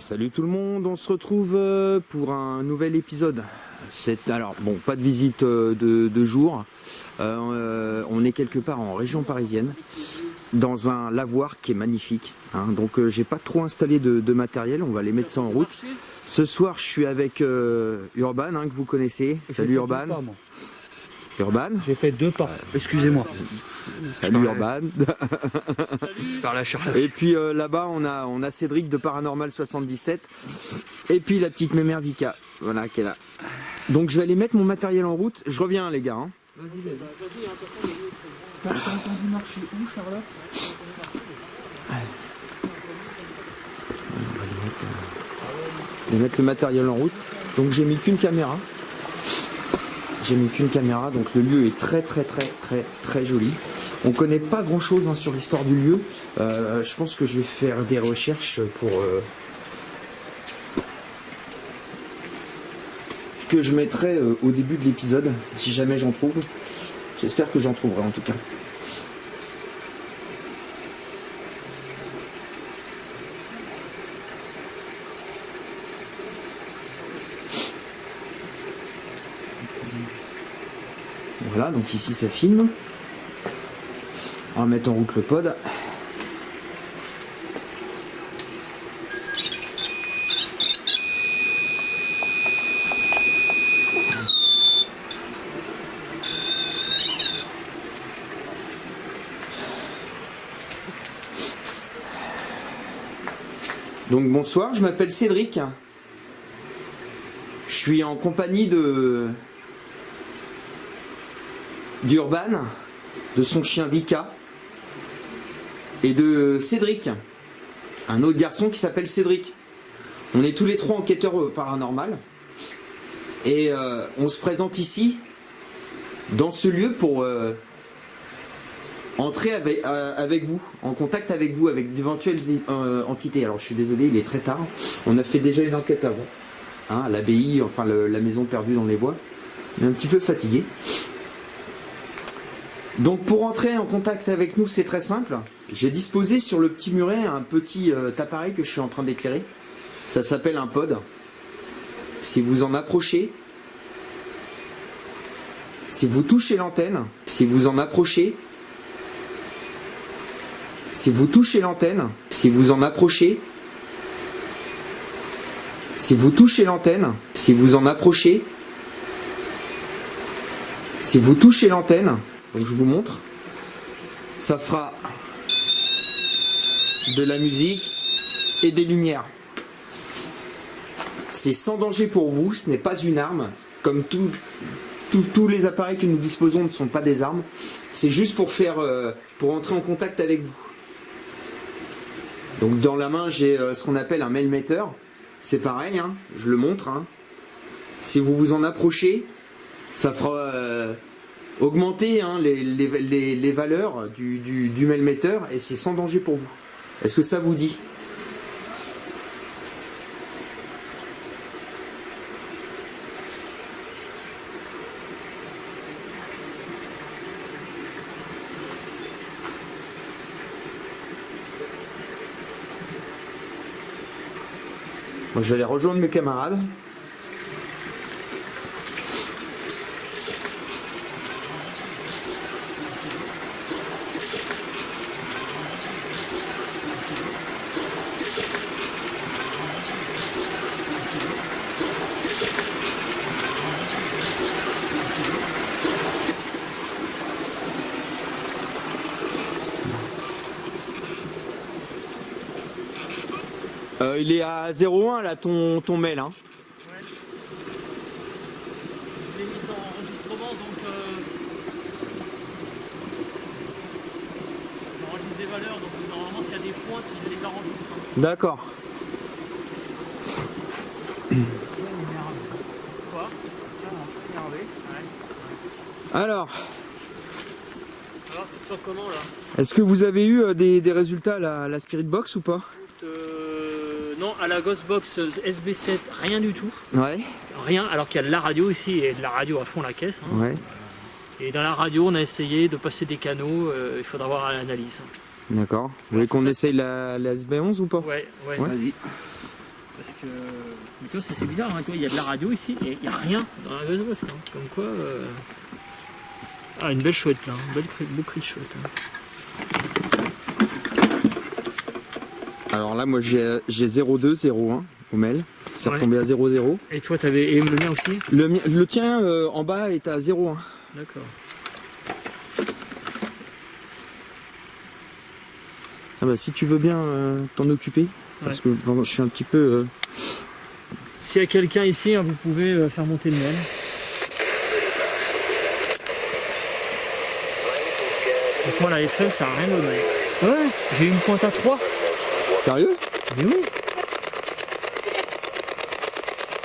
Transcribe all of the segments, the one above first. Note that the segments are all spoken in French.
Salut tout le monde, on se retrouve pour un nouvel épisode. Alors bon, pas de visite de jour. On est quelque part en région parisienne, dans un lavoir qui est magnifique. Hein. Donc j'ai pas trop installé de matériel, on va aller mettre ça en route. Ce soir, je suis avec Urban, hein, que vous connaissez. Salut Urban. Urban. J'ai fait 2 pas, excusez-moi. Salut Urban. Salut. Par la charge. Et puis là-bas, on a Cédric de Paranormal 77. Et puis la petite mémère Vika, voilà, qui est là. Donc je vais aller mettre mon matériel en route. Je reviens les gars. Hein. Vas-y. T'as entendu marcher où, Charlotte? On va mettre le matériel en route. Donc j'ai mis qu'une caméra. Donc le lieu est très joli. On connaît pas grand chose sur l'histoire du lieu. Je pense que je vais faire des recherches pour que je mettrai au début de l'épisode, si jamais j'en trouve. J'espère que j'en trouverai en tout cas. Voilà, donc ici ça filme. On va mettre en route le pod. Donc bonsoir, je m'appelle Cédric. Je suis en compagnie d'Urban, de son chien Vika et de Cédric, un autre garçon qui s'appelle Cédric. On est tous les trois enquêteurs paranormal et on se présente ici dans ce lieu pour entrer avec vous, en contact avec vous, avec d'éventuelles entités. Alors je suis désolé, il est très tard, on a fait déjà une enquête avant, hein, à l'abbaye, enfin la maison perdue dans les bois. On est un petit peu fatigué. Donc pour entrer en contact avec nous, c'est très simple. J'ai disposé sur le petit muret un petit appareil que je suis en train d'éclairer. Ça s'appelle un pod. Si vous en approchez, si vous touchez l'antenne, si vous en approchez, si vous touchez l'antenne, si vous en approchez, si vous touchez l'antenne, si vous en approchez, si vous touchez l'antenne, donc je vous montre, ça fera de la musique et des lumières. C'est sans danger pour vous, ce n'est pas une arme, comme tous les appareils que nous disposons ne sont pas des armes. C'est juste pour entrer en contact avec vous. Donc dans la main j'ai ce qu'on appelle un mailmeter. C'est pareil, hein, je le montre. Hein. Si vous vous en approchez, ça fera augmenter hein, les valeurs du mailmeter et c'est sans danger pour vous. Est-ce que ça vous dit? Moi, je vais aller rejoindre mes camarades. Il est à 0,1 là ton mail hein. Ouais. Il est mis en enregistrement donc on enregistre des valeurs donc normalement s'il y a des points tu les enregistres. D'accord. Quoi? Alors tu te sens comment là? Est-ce que vous avez eu des résultats à la Spirit Box ou pas? Non, à la Ghostbox SB7, rien du tout. Ouais. Rien, alors qu'il y a de la radio ici, et de la radio à fond la caisse. Hein. Ouais. Et dans la radio, on a essayé de passer des canaux, il faudra voir à l'analyse. D'accord. Vous voulez qu'on essaye la SB11 ou pas? Ouais. Ouais. Vas-y. Parce que. Mais toi, c'est bizarre, hein, toi, il y a de la radio ici et il n'y a rien dans la Ghost. Hein. Comme quoi. Ah, une belle chouette là, un beau cri de chouette. Hein. Alors là, moi j'ai 02, 01 au mail. C'est Ouais. retombé à 00. Et toi, t'avais. Et le mien aussi? Le tien en bas est à 01. D'accord. Ah bah, si tu veux bien t'en occuper, parce que bon, je suis un petit peu. S'il y a quelqu'un ici, hein, vous pouvez faire monter le mail. Donc moi, la FM, ça n'a rien donné. Ouais, j'ai eu une pointe à 3. Sérieux? Mais oui.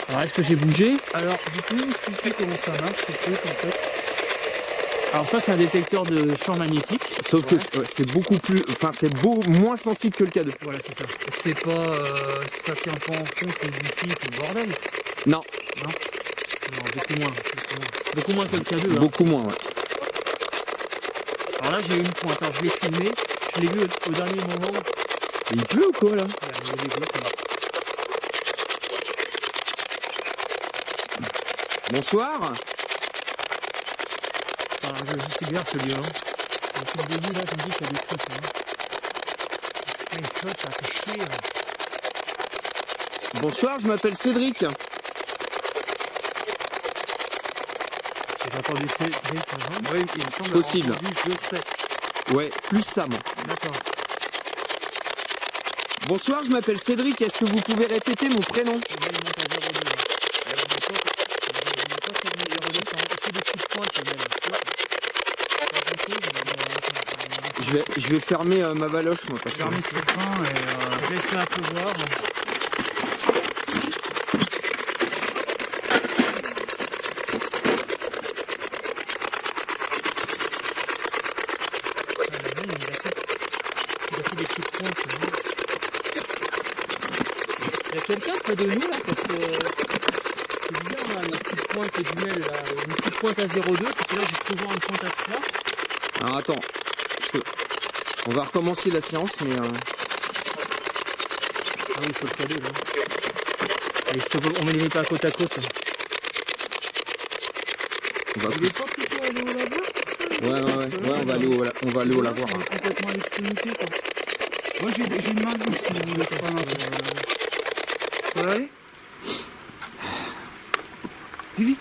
Alors, est-ce que j'ai bougé? Alors, vous pouvez m'expliquer comment ça marche, ce truc, en fait? Alors ça, c'est un détecteur de champ magnétique. Sauf que c'est beaucoup plus. Enfin, c'est moins sensible que le K2. Voilà, c'est ça. C'est pas. Ça tient pas en compte le wifi et tout le bordel. Non, Non, beaucoup moins. Beaucoup moins que le K2. Hein. beaucoup moins, ouais. Alors là, j'ai eu une pointe. Alors, je l'ai filmé. Je l'ai vu au dernier moment. Et il pleut ou quoi là? Il y a des gouttes, hein. Bonsoir. Ah, c'est bizarre celui-là. Hein. Depuis le début, là, tu me dis qu'il y a des trucs. Hein. Putain, il flotte, ça fait chier. Hein. Bonsoir, je m'appelle Cédric. J'ai entendu Cédric. Hein. Oui, il me semble. Possible. avoir entendu, je sais. Ouais, plus Sam. D'accord. Bonsoir, je m'appelle Cédric. Est-ce que vous pouvez répéter mon prénom? Et là, il monte à 0,2. Il fait des petites pointes, le même. Je vais fermer ma valoche, moi, parce que. Fermez ce train et. Laisse-le un peu voir. Il a fait des petites pointes. Il y a quelqu'un près de nous là parce que c'est bizarre là, la petite pointe du mail là, une petite pointe à 0,2, tout à l'heure j'ai cru voir une pointe à 3. Alors attends, parce que on va recommencer la séance, mais Ah oui, il faut le cadeau là. Allez, s'il te plaît, on ne les met pas côte à côte. on va Vous plus. êtes pas plutôt aller au laveur pour ça, les Ouais, gars on va aller au lavoir. On est complètement à l'extrémité quoi. Moi j'ai une main libre si vous voulez pas un peu. Ça va aller? Vivi.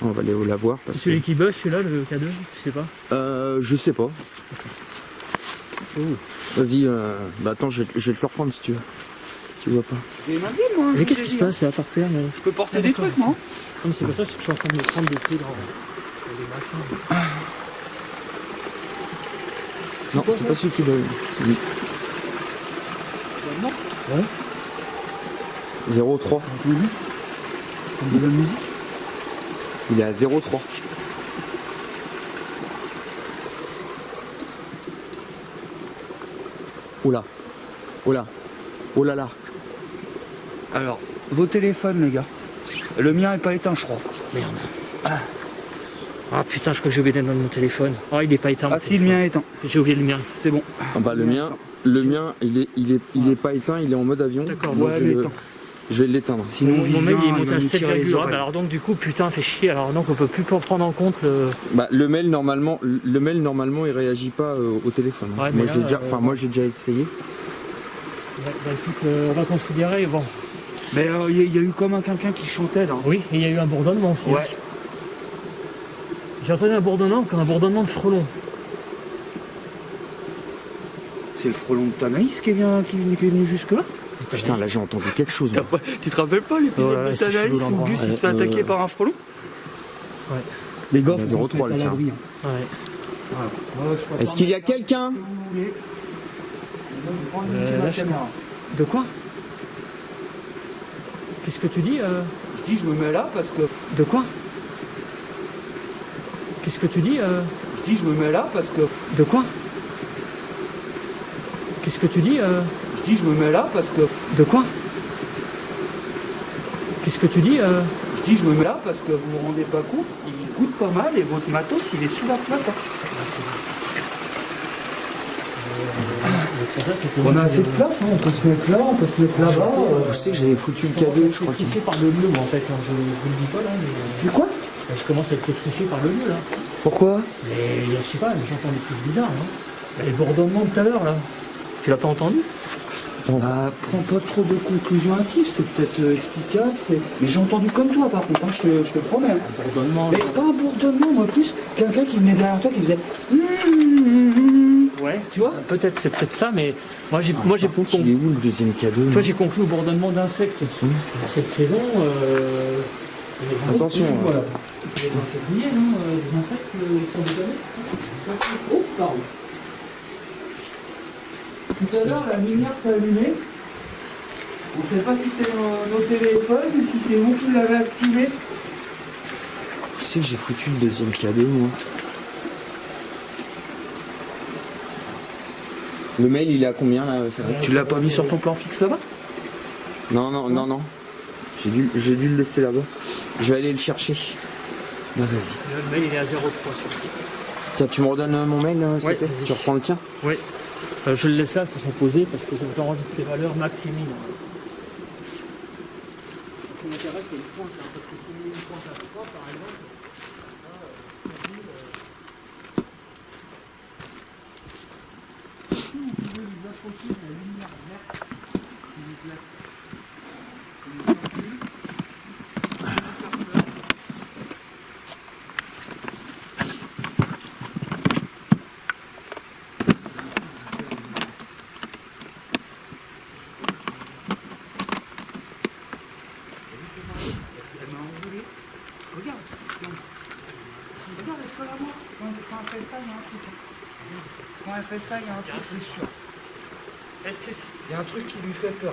On va aller au lavoir parce C'est que. celui qui bosse celui-là, le K2, tu sais pas. Je sais pas. Vas-y, bah attends, je vais te le reprendre si tu veux. Tu vois pas. J'ai une main libre moi. Mais qu'est-ce qui se passe là par terre mais... Je peux porter Ah, des d'accord. trucs moi. Non mais c'est pas ça, c'est que je suis en train de me prendre des trucs dans des machins. Non, c'est pas celui qui doit. C'est lui. Non. 03. De la musique. Il est à 03. Oula. Oula. Oh là là. Alors, vos téléphones les gars. Le mien est pas éteint je crois. Merde. Ah putain, je crois que j'ai oublié d'éteindre mon téléphone. Oh, il est pas éteint. Ah si, le mien est éteint. J'ai oublié le mien. C'est bon. Ah bah le mien, il est pas éteint, il est en mode avion. D'accord, Moi, ouais, je, il est vais éteint. je vais l'éteindre. Sinon, Mon mail il est Vivien, monté à va nous tirer les 7,1. oreilles. Alors donc du coup, putain, fait chier. Alors donc on peut plus prendre en compte le... Bah le mail normalement il réagit pas au téléphone. Ouais, mais moi là, j'ai déjà essayé. Bah, écoute, on va considérer, bon. Mais il y a eu comme quelqu'un qui chantait là. Oui, et il y a eu un bourdonnement aussi. Ouais. J'ai entendu un bourdonnement comme un bourdonnement de frelon. C'est le frelon de Tanaïs qui est venu jusque là. Putain, là j'ai entendu quelque chose. moi. Tu te rappelles pas l'épisode Oh là là, de c'est Tanaïs chelou, où l'endroit. Gus il se fait Ouais, attaquer par un frelon? Ouais. Les gars, Il y a faut 0,3 qu'on se le mette à tien. l'abri, hein. Ouais. Est-ce qu'il y a quelqu'un? Là, De quoi? Qu'est-ce que tu dis Je dis je me mets là parce que. De quoi? Qu'est-ce que tu dis Je dis je me mets là parce que. De quoi? Qu'est-ce que tu dis Je dis je me mets là parce que. De quoi? Qu'est-ce que tu dis Je dis je me mets là parce que vous vous rendez pas compte, il goûte pas mal et votre matos il est sous la flotte. Hein. c'est ça, c'est que On a assez de place, hein. On peut se mettre là, on peut se mettre là-bas. Vous savez que j'avais foutu le cadeau, je crois qu'il... pétrifié par le lieu, moi, en fait, hein. Je vous le dis pas là, mais Tu quoi? je commence à être pétrifié par le lieu là. Pourquoi? Mais je sais pas, j'entends des trucs bizarres. Hein. Les bourdonnements de tout à l'heure là. Tu l'as pas entendu? Bah, prends pas trop de conclusions hâtives, c'est peut-être explicable, mais j'ai entendu comme toi par contre, hein, je te promets. Hein. Un bourdonnement. Mais pas un bourdonnement, moi plus quelqu'un qui venait derrière toi qui faisait. Ouais. Tu vois? Peut-être, c'est peut-être ça, mais moi j'ai Il est où le deuxième cadeau? Toi, j'ai conclu au bourdonnement d'insectes. Cette saison, Attention, voilà. Les insectes, les insectes sont déconnés. Oh, pardon. Tout à l'heure, la lumière s'est allumée. On ne sait pas si c'est nos téléphones ou si c'est vous qui l'avez activé. Tu sais que j'ai foutu le deuxième cadeau, moi. Le mail, il est à combien là? Tu l'as pas mis sur ton plan fixe là-bas? Non. J'ai dû le laisser là-bas. Je vais aller le chercher. Bah, vas-y. Le mail, il est à 0,3 sur le. Tiens, tu me redonnes mon mail, s'il te plaît? vas-y. Tu reprends le tien? Oui. Je le laisse là, de toute façon posé, parce que j'enregistre les valeurs maximales. Ce qui m'intéresse, c'est le point, parce que si on met une pointe à 3, par exemple, si vous pouvez vous approcher de la lumière verte, s'il vous plaît. Quand elle fait ça, il y a un truc, c'est sûr. Il y a un truc qui lui fait peur.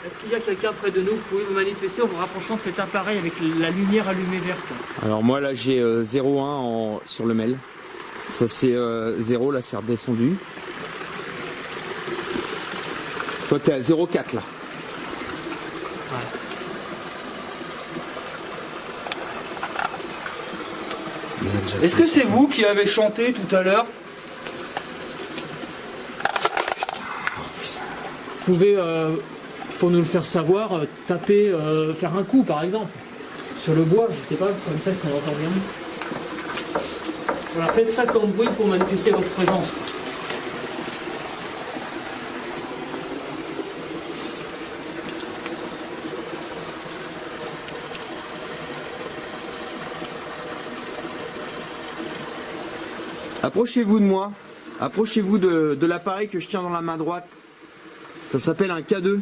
Est-ce qu'il y a quelqu'un près de nous? Vous pouvez vous manifester en vous rapprochant de cet appareil avec la lumière allumée verte. Alors moi là j'ai 0,1 sur le mail. Ça c'est 0, là c'est redescendu. Toi t'es à 0,4 là. Est-ce que c'est vous qui avez chanté tout à l'heure? Vous pouvez, pour nous le faire savoir, taper, faire un coup par exemple, sur le bois, je sais pas, comme ça qu'on entend bien. Voilà, faites ça comme bruit pour manifester votre présence. Approchez-vous de moi. Approchez-vous de l'appareil que je tiens dans la main droite. Ça s'appelle un K2.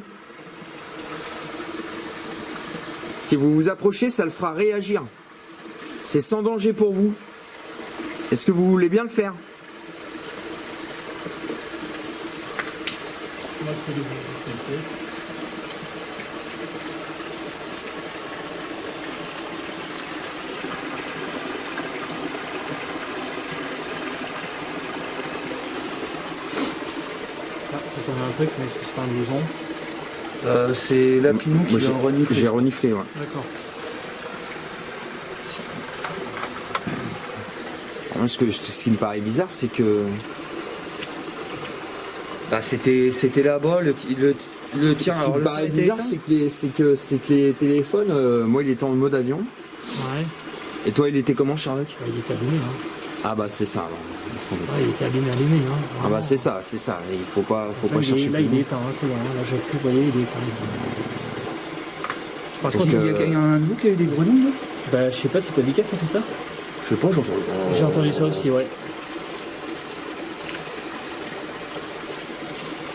Si vous vous approchez, ça le fera réagir. C'est sans danger pour vous. Est-ce que vous voulez bien le faire? Là, c'est le bruit. Ça tourne un truc, mais est-ce que c'est pas un blouson? C'est la pinou qui vient renifler. J'ai reniflé, ouais. D'accord. Ce qui me paraît bizarre, c'est que... Bah, c'était là-bas, le tien. Ce qui alors, me le paraît tien était bizarre, éteint. c'est que les téléphones, moi il était en mode avion. Ouais. Et toi il était comment, Sherlock? Bah, il était allumé, hein. Ah bah c'est ça. Alors. Ouais, il était allumé, hein. Ah bah c'est ça. Et il faut pas chercher. Là, il est éteint, hein, c'est bon. Hein. Là, j'ai pu, vous voyez, il est éteint. Par Donc, contre, Il y a un de vous qui a eu des grenouilles là? bah, je sais pas, c'est pas Vika qui a fait ça? Je sais pas, j'entends. J'ai entendu ça aussi, ouais.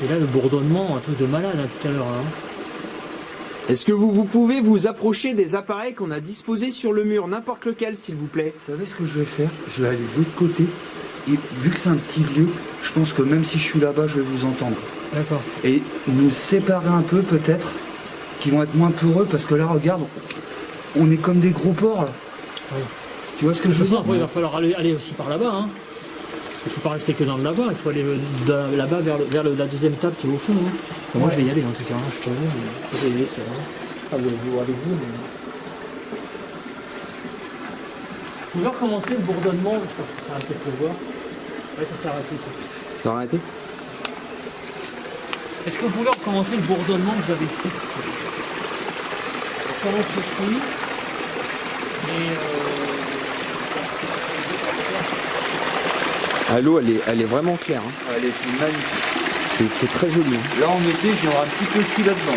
Et là, le bourdonnement, un truc de malade hein, tout à l'heure. Hein. Est-ce que vous pouvez vous approcher des appareils qu'on a disposés sur le mur, n'importe lequel s'il vous plaît? Vous savez ce que je vais faire? Je vais aller de l'autre côté. Et vu que c'est un petit lieu, je pense que même si je suis là-bas, je vais vous entendre. D'accord. Et nous séparer un peu peut-être, qui vont être moins peureux, parce que là, regarde, on est comme des gros porcs là. Oui. Tu vois ce que De je toute veux façon, dire? après, il va falloir aller aussi par là-bas. Hein. Il ne faut pas rester que dans le là-bas, il faut aller là-bas vers la deuxième table qui est au fond. Hein. Moi, je vais y aller en tout cas, hein, je peux mais... je vais y aller, c'est vrai. Ah, vous allez-vous, mais... Vous pouvez recommencer le bourdonnement, je crois que ça s'est arrêté pour voir. Ouais, ça s'est arrêté. Ça a arrêté? Est-ce que vous pouvez recommencer le bourdonnement que vous avez fait? On commence le fruit. Ah, l'eau, elle est vraiment claire. Hein. Elle est magnifique. C'est très joli. Hein. Là, en été, j'aurai un petit peu de cul là-dedans.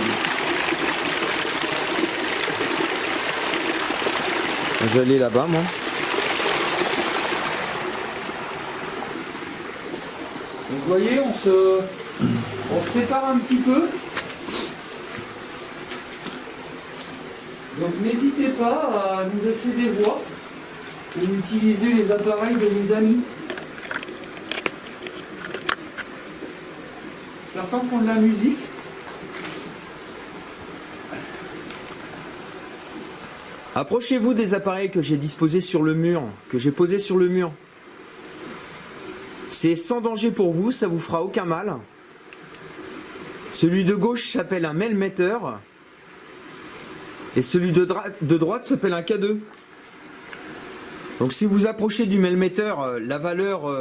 Je vais aller là-bas, moi. Donc, vous voyez, on se sépare un petit peu. Donc n'hésitez pas à nous laisser des voix ou utiliser les appareils de mes amis. Certains font de la musique. Approchez-vous des appareils que j'ai disposés sur le mur, que j'ai posés sur le mur. C'est sans danger pour vous, ça vous fera aucun mal. Celui de gauche s'appelle un Melmeter. Et celui de droite s'appelle un K2. Donc si vous approchez du Melmeter, la valeur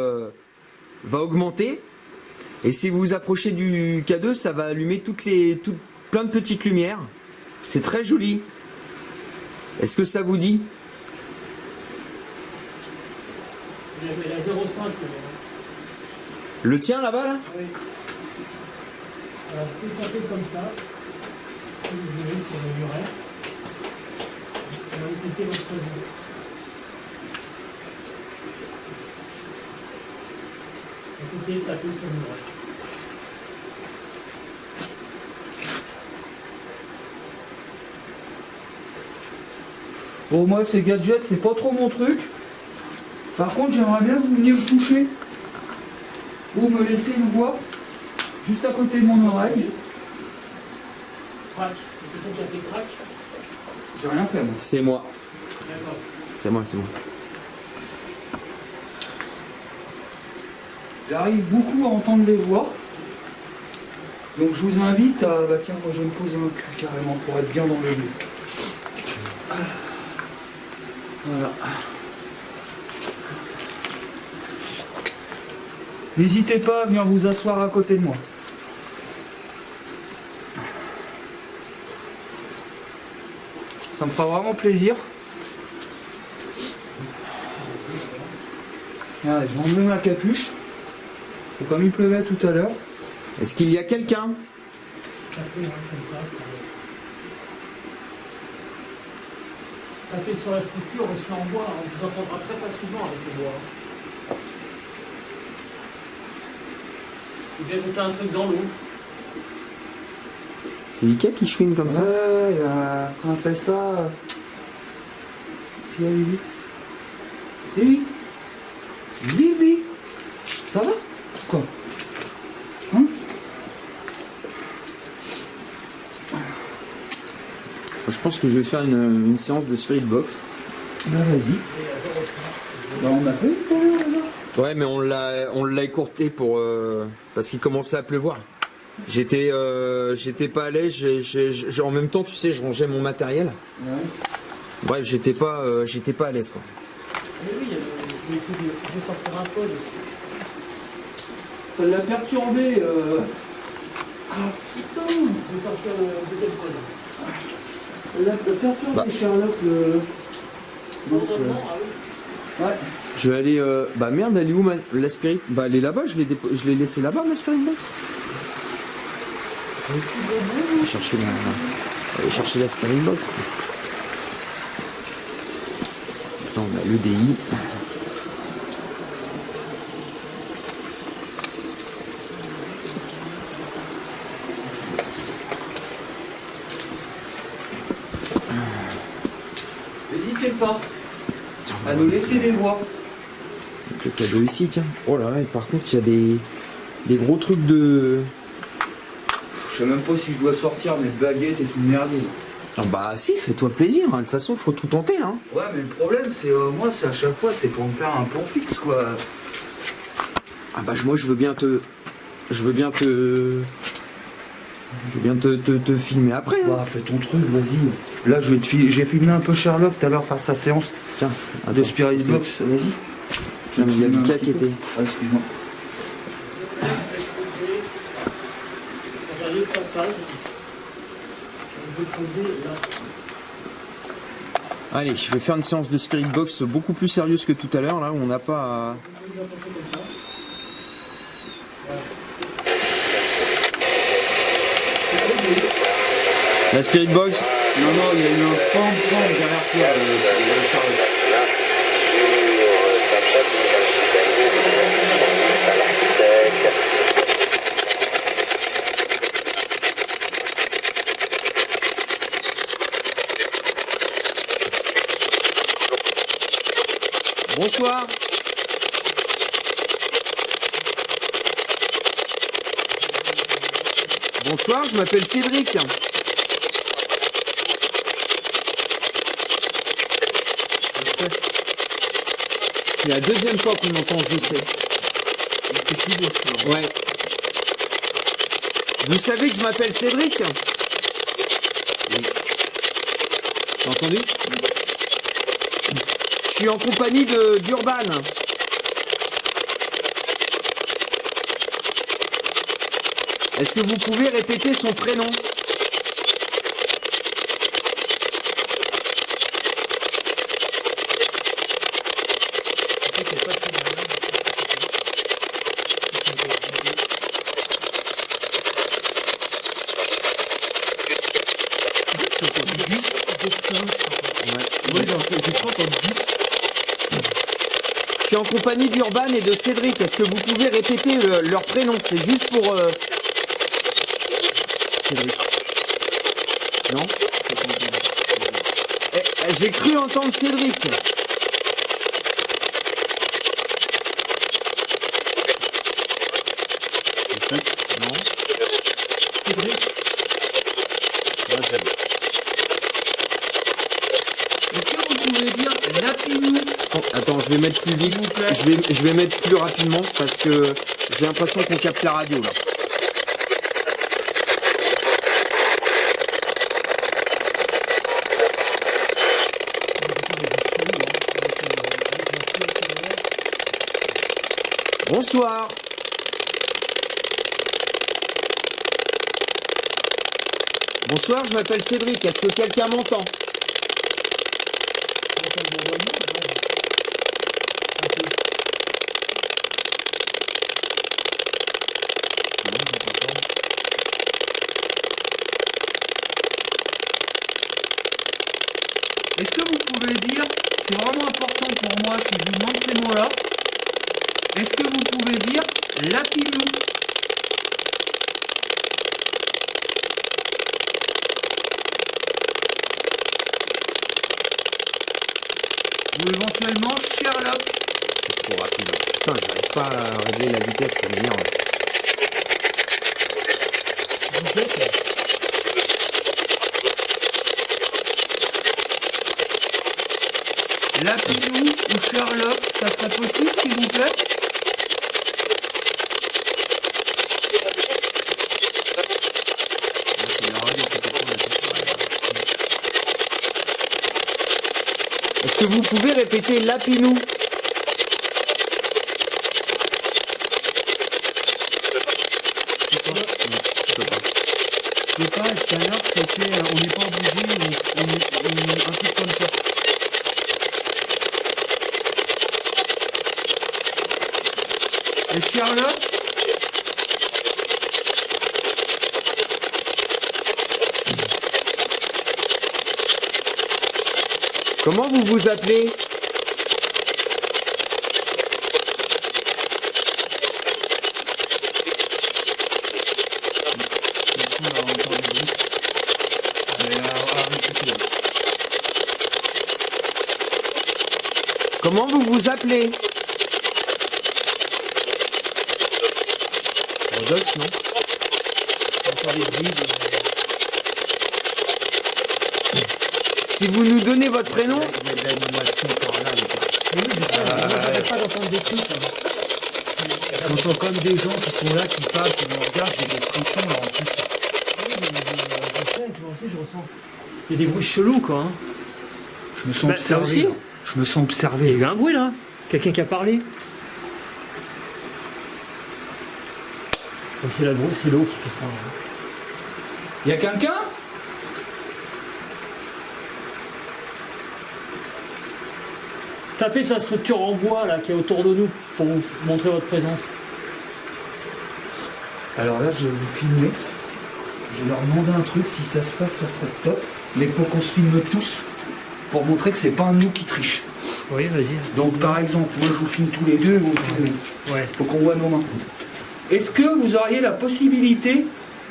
va augmenter. Et si vous vous approchez du K2, ça va allumer plein de petites lumières. C'est très joli. Est-ce que ça vous dit? Il y avait la 0,5. Le tien là-bas là? Oui. Alors vous pouvez taper comme ça. Vous verrez sur le muret. On va vous tester votre présence. Donc essayez de taper sur le muret. Bon, moi, ces gadgets, c'est pas trop mon truc. Par contre, j'aimerais bien que vous veniez me toucher ou me laisser une voix juste à côté de mon oreille. Crac. C'est quelqu'un qui a fait crac. J'ai rien fait, moi. C'est moi. D'accord. C'est moi, c'est moi. J'arrive beaucoup à entendre les voix. Donc je vous invite à... Bah tiens, moi je vais me poser un cul carrément pour être bien dans le lieu. Voilà. N'hésitez pas à venir vous asseoir à côté de moi. Ça me fera vraiment plaisir. Allez, je vais enlever ma capuche. Comme il pleuvait tout à l'heure. Est-ce qu'il y a quelqu'un? Tapez comme ça. Tapez sur la structure aussi en bois, on vous entendra très facilement avec le bois. Vous devez jeter un truc dans l'eau. C'est Ika qui chouine comme ça? Ouais, quand on fait ça... C'est la Vivi. Vivi. Vivi. Ça va? Quoi? Hein? Je pense que je vais faire une séance de Spirit Box. Bah vas-y. Bah on a fait tout à l'heure là. Ouais, mais on l'a écourté pour parce qu'il commençait à pleuvoir. J'étais pas à l'aise. En même temps, tu sais, je rangeais mon matériel. Ouais. Bref, j'étais pas à l'aise quoi. Mais oui, je vais essayer de sortir un peu aussi. Ça l'a perturbé. Ah putain. Je vais sortir le deuxième code. Ça l'a perturbé Sherlock le. Non, Ah oui. ouais. Je vais aller. Bah merde, elle est où la Spirit? Bah elle est là-bas. Je l'ai laissée là-bas ma Spirit Box. Aller chercher la Spirit Box. Là, on a l'EDI. N'hésitez pas à nous laisser des voix. Donc le cadeau ici, tiens. Oh là, et par contre, il y a des gros trucs de. Je sais même pas si je dois sortir mes baguettes et tout le merdier. Ah bah si, fais-toi plaisir. De toute façon, faut tout tenter là. Hein. Ouais, mais le problème, c'est moi, c'est à chaque fois, c'est pour me faire un plan fixe, quoi. Ah bah moi, je veux bien te filmer après. Hein. Bah, fais ton truc, vas-y. Là, j'ai filmé un peu Sherlock tout à l'heure faire sa séance. Tiens, De Spirit Box, vas-y. il y a Mika qui était. Ah, excuse-moi. ça. Je vais le poser là. Allez, je vais faire une séance de Spirit Box beaucoup plus sérieuse que tout à l'heure, là où on n'a pas à... Je vais les approcher comme ça. Voilà. La Spirit Box? Non, non, il y a eu un pam-pam derrière toi, Charlotte. Bonsoir. Bonsoir, je m'appelle Cédric. C'est la deuxième fois qu'on m'entend, je sais. Ouais. Vous savez que je m'appelle Cédric? Oui. T'as entendu? Je suis en compagnie d'Urban. Est-ce que vous pouvez répéter son prénom? Je suis en compagnie d'Urban et de Cédric. Est-ce que vous pouvez répéter leur prénom? C'est juste pour... Cédric. Non? J'ai cru entendre Cédric. Non? Cédric? Est-ce que vous pouvez dire Lapinou? Attends, je vais mettre plus vite. S'il vous plaît. Je vais mettre plus rapidement parce que j'ai l'impression qu'on capte la radio là. Bonsoir. Bonsoir, je m'appelle Cédric. Est-ce que quelqu'un m'entend? Est-ce que vous pouvez dire, c'est vraiment important pour moi si je vous demande ces mots-là, est-ce que vous pouvez dire Lapinou? Ou éventuellement Sherlock? C'est trop rapide. Putain, j'arrive pas à régler la vitesse, ça m'énerve. Vous êtes Lapinou ou Sherlock, ça serait possible s'il vous plaît? Est-ce que vous pouvez répéter Lapinou? Je peux pas. Je sais pas, tout à l'heure c'était on n'est pas obligé, un truc comme ça. Et Sherlock? Comment vous vous appelez? Comment vous vous appelez? Rodolphe, non? Si vous nous donnez votre prénom, Il y a de l'animation par là. Oui, je sais, j'arrête pas d'entendre des trucs. J'entends comme des gens qui sont là, qui parlent, qui me regardent, j'ai des frissons là en plus. Oui, mais je sais, je ressens. Il y a des bruits chelous, quoi. Hein. Je me sens Bah, ça observé. aussi là. Je me sens Il y a observé. eu un bruit, là. Quelqu'un qui a parlé. Donc c'est l'eau qui fait ça. Hein. Y a quelqu'un? Tapez sur la structure en bois là qui est autour de nous pour vous montrer votre présence. Alors là, je vais vous filmer. Je vais leur demander un truc, si ça se passe, ça serait top. Mais il faut qu'on se filme tous pour montrer que c'est pas un nous qui triche. Oui, vas-y. Donc par exemple, moi je vous filme tous les deux et vous me filmez. Ouais. Faut qu'on voit nos mains. Est-ce que vous auriez la possibilité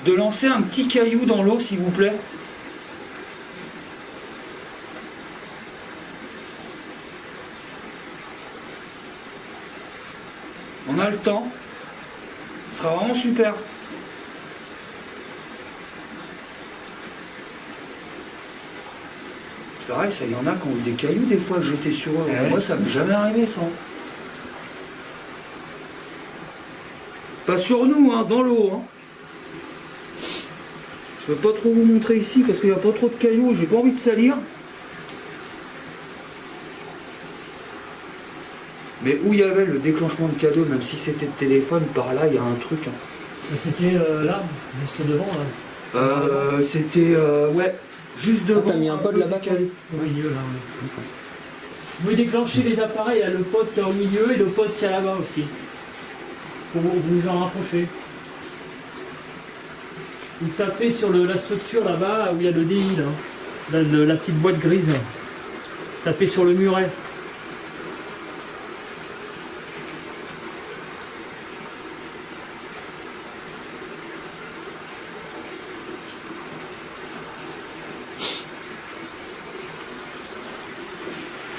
de lancer un petit caillou dans l'eau, s'il vous plaît? On a le temps. Ce sera vraiment super. Pareil, ça, il y en a qui ont eu des cailloux des fois jetés sur eux. Ah ouais. Moi, ça m'est jamais arrivé, ça. Pas sur nous, hein, dans l'eau. Hein. Je ne vais pas trop vous montrer ici parce qu'il n'y a pas trop de cailloux et j'ai pas envie de salir. Mais où il y avait le déclenchement de cadeau, même si c'était le téléphone, par là, il y a un truc. Hein. C'était là, juste devant là. C'était, ouais, juste devant. T'as mis un pod là-bas, décalé. Au milieu là. Ouais. Vous pouvez déclencher les appareils, il y a le pod qui est au milieu et le pod qui est là-bas aussi. Pour vous en rapprocher. Vous tapez sur la structure là-bas où il y a le DI là. La petite boîte grise. Tapez sur le muret.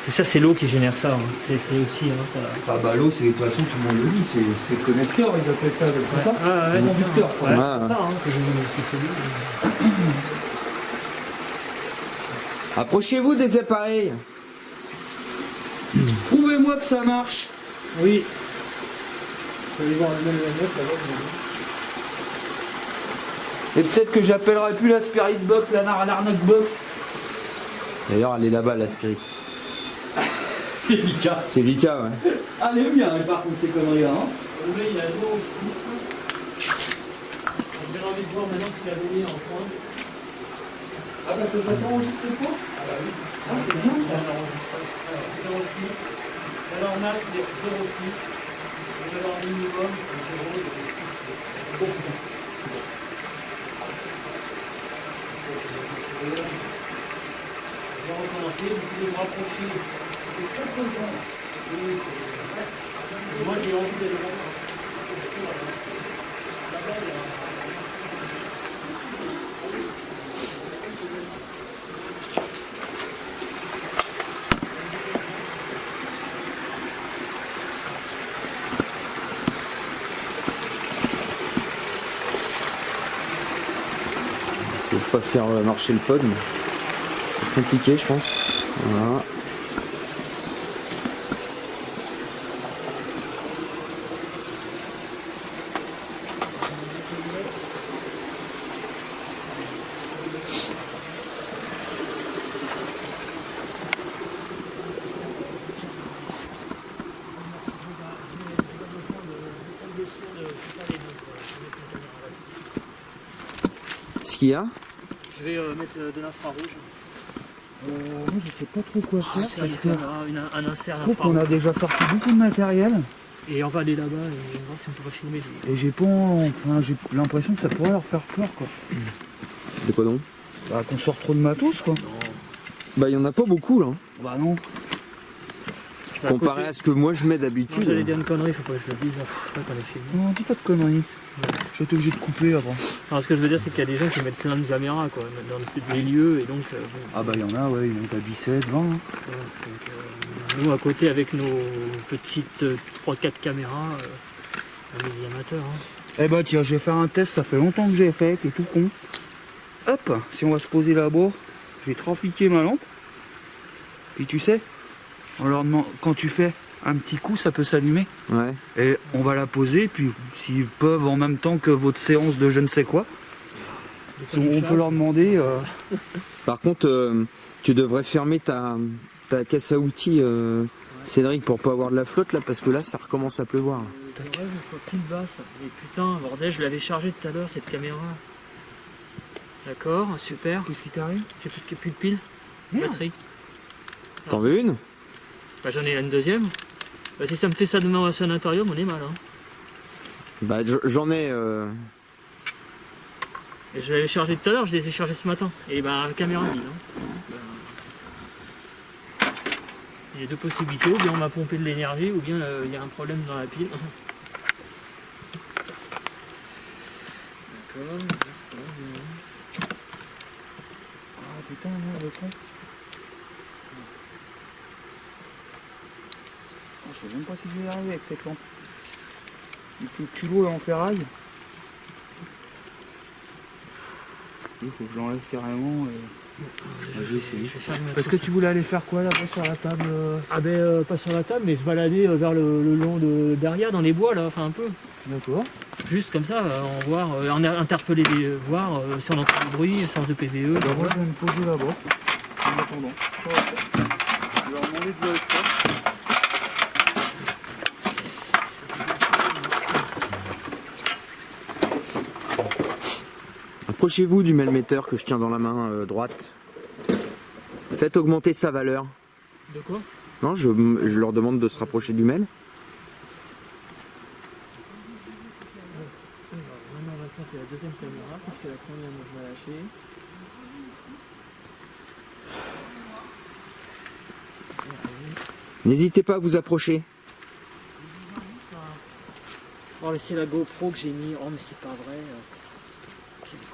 Et ça c'est l'eau qui génère ça, hein. C'est aussi ça. Ah bah l'eau, c'est de toute façon tout le monde le dit, c'est connecteur, ils appellent ça, c'est ça? Ah ouais, Conducteur, quoi. Ouais, Ah. c'est ça, hein, que je me suis fait. Approchez-vous des appareils. Prouvez-moi que ça marche. Oui. Je vais aller voir le même là-bas. Et peut-être que j'appellerai plus la Spirit Box, l'arnaque box. D'ailleurs, elle est là-bas, la Spirit. C'est Vika. C'est Vika, ouais. Ah, elle est bien, elle, par contre, ces conneries-là. Hein. Là, il a l'eau aussi. J'ai envie de voir maintenant ce qu'il a donné en point. Ah, parce que ça t'enregistre le point? Ah bah oui. Ah, c'est bien ça. Alors, 06. Alors, max, c'est 06. Alors, minimum, 0, c'est 6. Oh putain. On va recommencer, vous pouvez vous rapprocher. C'est très content. Moi j'ai envie d'aller voir. Là-bas, il y a C'est de pas faire marcher le pod, mais c'est compliqué, je pense. Voilà. Ce qu'il y a? Je vais mettre de l'infrarouge. Moi, je sais pas trop quoi faire. C'est parce que un insert je trouve qu'on infrarouge. a déjà sorti beaucoup de matériel. Et on va aller là-bas et voir si on peut filmer. Et j'ai pas. Enfin, j'ai l'impression que ça pourrait leur faire peur, quoi. De quoi donc? Bah, qu'on sort trop de matos, quoi. Bah, il y en a pas beaucoup, là. Bah, non. Comparé à ce que moi je mets Non, d'habitude. j'allais dire une connerie, faut pas que je le dise. Faut qu'on les filme. Non, dis pas de conneries. Je vais être obligé de couper avant. Alors, ce que je veux dire, c'est qu'il y a des gens qui mettent plein de caméras quoi, dans les lieux et donc. Bon, Ah, bah, il y en a, ouais, ils montent à 17, 20. Hein. voilà. Donc, nous, à côté, avec nos petites 3-4 caméras, on est des amateurs. Hein. Eh bah, tiens, je vais faire un test, ça fait longtemps que j'ai fait, qui est tout con. Hop, si on va se poser là-bas, je vais trafiquer ma lampe. Puis tu sais, on leur demande, quand tu fais un petit coup, ça peut s'allumer. Ouais. Et on va la poser, puis s'ils peuvent en même temps que votre séance de je ne sais quoi, on peut leur demander. Par contre, tu devrais fermer ta caisse à outils, Cédric, pour pas avoir de la flotte là, parce que là, ça recommence à pleuvoir. Ouais, je vois pile basse. Mais putain, bordel, je l'avais chargé tout à l'heure cette caméra. D'accord, super. Qu'est-ce qui t'arrive? J'ai plus de pile. Merde. Batterie. T'en veux une? Bah, j'en ai une deuxième. Bah, si ça me fait ça demain au sanatorium, on est mal. Hein. Bah j'en ai... Et je l'avais chargé tout à l'heure, je les ai chargés ce matin. Et bah, la caméra vide. Hein. Il y a deux possibilités, ou bien on m'a pompé de l'énergie, ou bien il y a un problème dans la pile. D'accord, Ah putain, merde, le con. Je sais même pas si je vais y arriver avec cette lampe. Le culot est en ferraille. Il faut que je l'enlève carrément. je vais faire le Parce que tu voulais aller faire quoi là-bas sur la table? Ah ben pas sur la table, mais se balader vers le long de derrière dans les bois là, enfin un peu. D'accord. Juste comme ça, en interpeller voir si on entend du bruit, sens de PVE. Bah, moi je vais me poser là-bas. En attendant. Je vais leur demander de jouer avec ça. Approchez-vous du mètre que je tiens dans la main droite. Faites augmenter sa valeur. De quoi? Non, je leur demande de se rapprocher du mail. Maintenant on va se tenter la deuxième caméra, parce que la première moi je vais lâcher. N'hésitez pas à vous approcher. Oh mais c'est la GoPro que j'ai mis, oh mais c'est pas vrai. C'est quoi?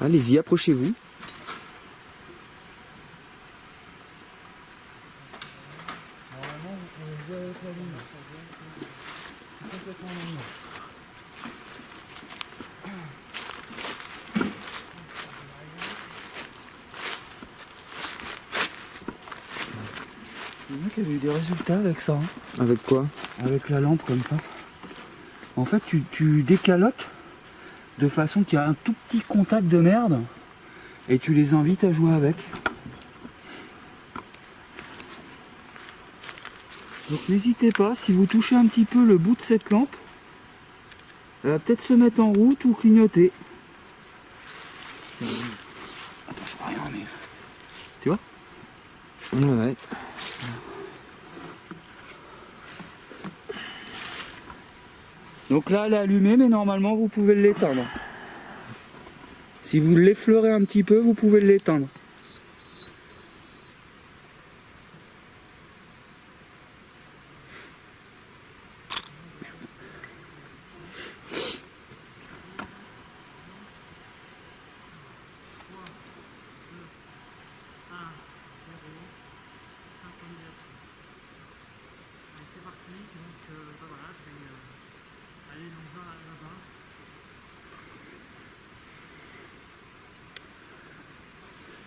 Allez-y, approchez-vous. Il y en a qui avaient eu des résultats avec ça. Hein. Avec quoi? Avec la lampe comme ça. En fait, tu décalotes de façon qu'il y a un tout petit contact de merde et tu les invites à jouer avec. Donc n'hésitez pas, si vous touchez un petit peu le bout de cette lampe, elle va peut-être se mettre en route ou clignoter. Attends, je vois rien, mais... Tu vois? Ouais. Donc là, elle est allumée, mais normalement, vous pouvez l'éteindre. Si vous l'effleurez un petit peu, vous pouvez l'éteindre.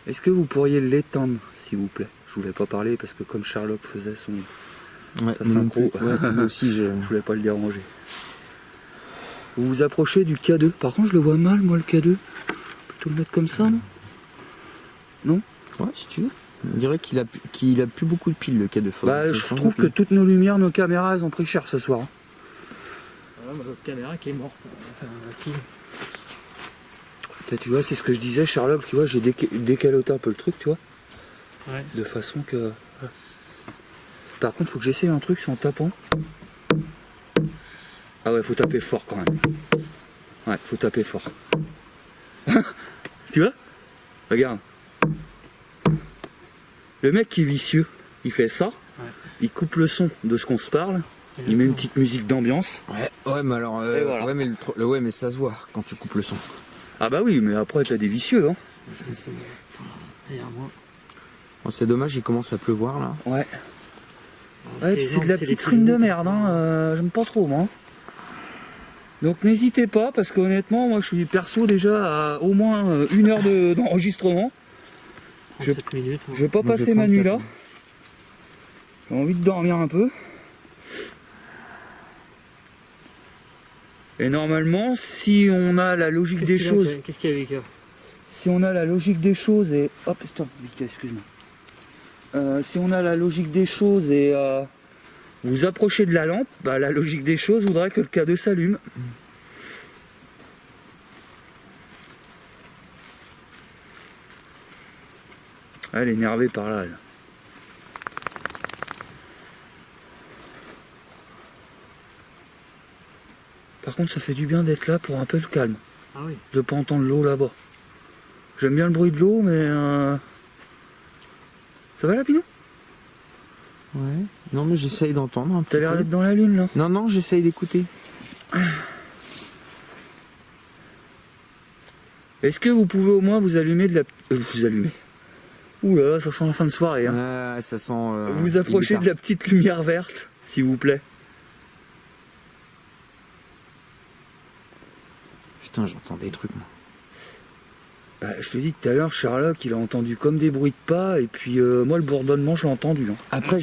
Est-ce que vous pourriez l'éteindre, s'il vous plaît? Je voulais pas parler parce que comme Sherlock faisait sa synchro, moi aussi je voulais pas le déranger. Vous vous approchez du K2. Par contre, je le vois mal, moi, le K2. Plutôt le mettre comme ça, non? Non? Ouais, si tu veux. On dirait qu'il a plus beaucoup de piles, le K2. Bah, je trouve que toutes nos lumières, nos caméras, elles ont pris cher ce soir. Voilà, ma caméra qui est morte. Tu vois, c'est ce que je disais, Sherlock, tu vois, j'ai décaloté un peu le truc, tu vois. Ouais. De façon que... Par contre, faut que j'essaye un truc sans tapant. Ah ouais, faut taper fort quand même. Ouais, faut taper fort. Tu vois? Regarde. Le mec qui est vicieux, il fait ça. Ouais. Il coupe le son de ce qu'on se parle. Il met une petite musique d'ambiance. Ouais, mais alors... voilà. ouais, mais ça se voit quand tu coupes le son. Ah bah oui, mais après t'as des vicieux, hein. Je vais essayer. Derrière moi. Bon, c'est dommage, il commence à pleuvoir là. Ouais. Ouais, c'est de la petite string de merde, hein. J'aime pas trop, moi. Donc n'hésitez pas, parce qu'honnêtement, moi je suis perso déjà à au moins 1 heure d'enregistrement. 37 minutes. Je vais pas passer ma nuit là. J'ai envie de dormir un peu. Et normalement, si on a la logique des choses... Qu'est-ce qu'il y a avec si on a la logique des choses et... Hop, putain, vite, excuse-moi. Si on a la logique des choses et vous approchez de la lampe, bah, la logique des choses voudrait que le K2 s'allume. Elle est énervée par là, elle. Par contre, ça fait du bien d'être là pour un peu de calme. Ah oui. De pas entendre l'eau là-bas. J'aime bien le bruit de l'eau, mais... Ça va là, Pinou? Ouais. Non, mais j'essaye d'entendre un T'as peu. l'air d'être dans la lune, là. Non, non, j'essaye d'écouter. Est-ce que vous pouvez au moins vous allumer de la... vous allumer. Oula, ça sent la fin de soirée, hein. Ça sent... Vous approchez de la petite lumière verte, s'il vous plaît. Putain, j'entends des trucs, moi. Bah, je te dis tout à l'heure, Sherlock, il a entendu comme des bruits de pas, et puis moi, le bourdonnement, je l'ai entendu. Hein. Après,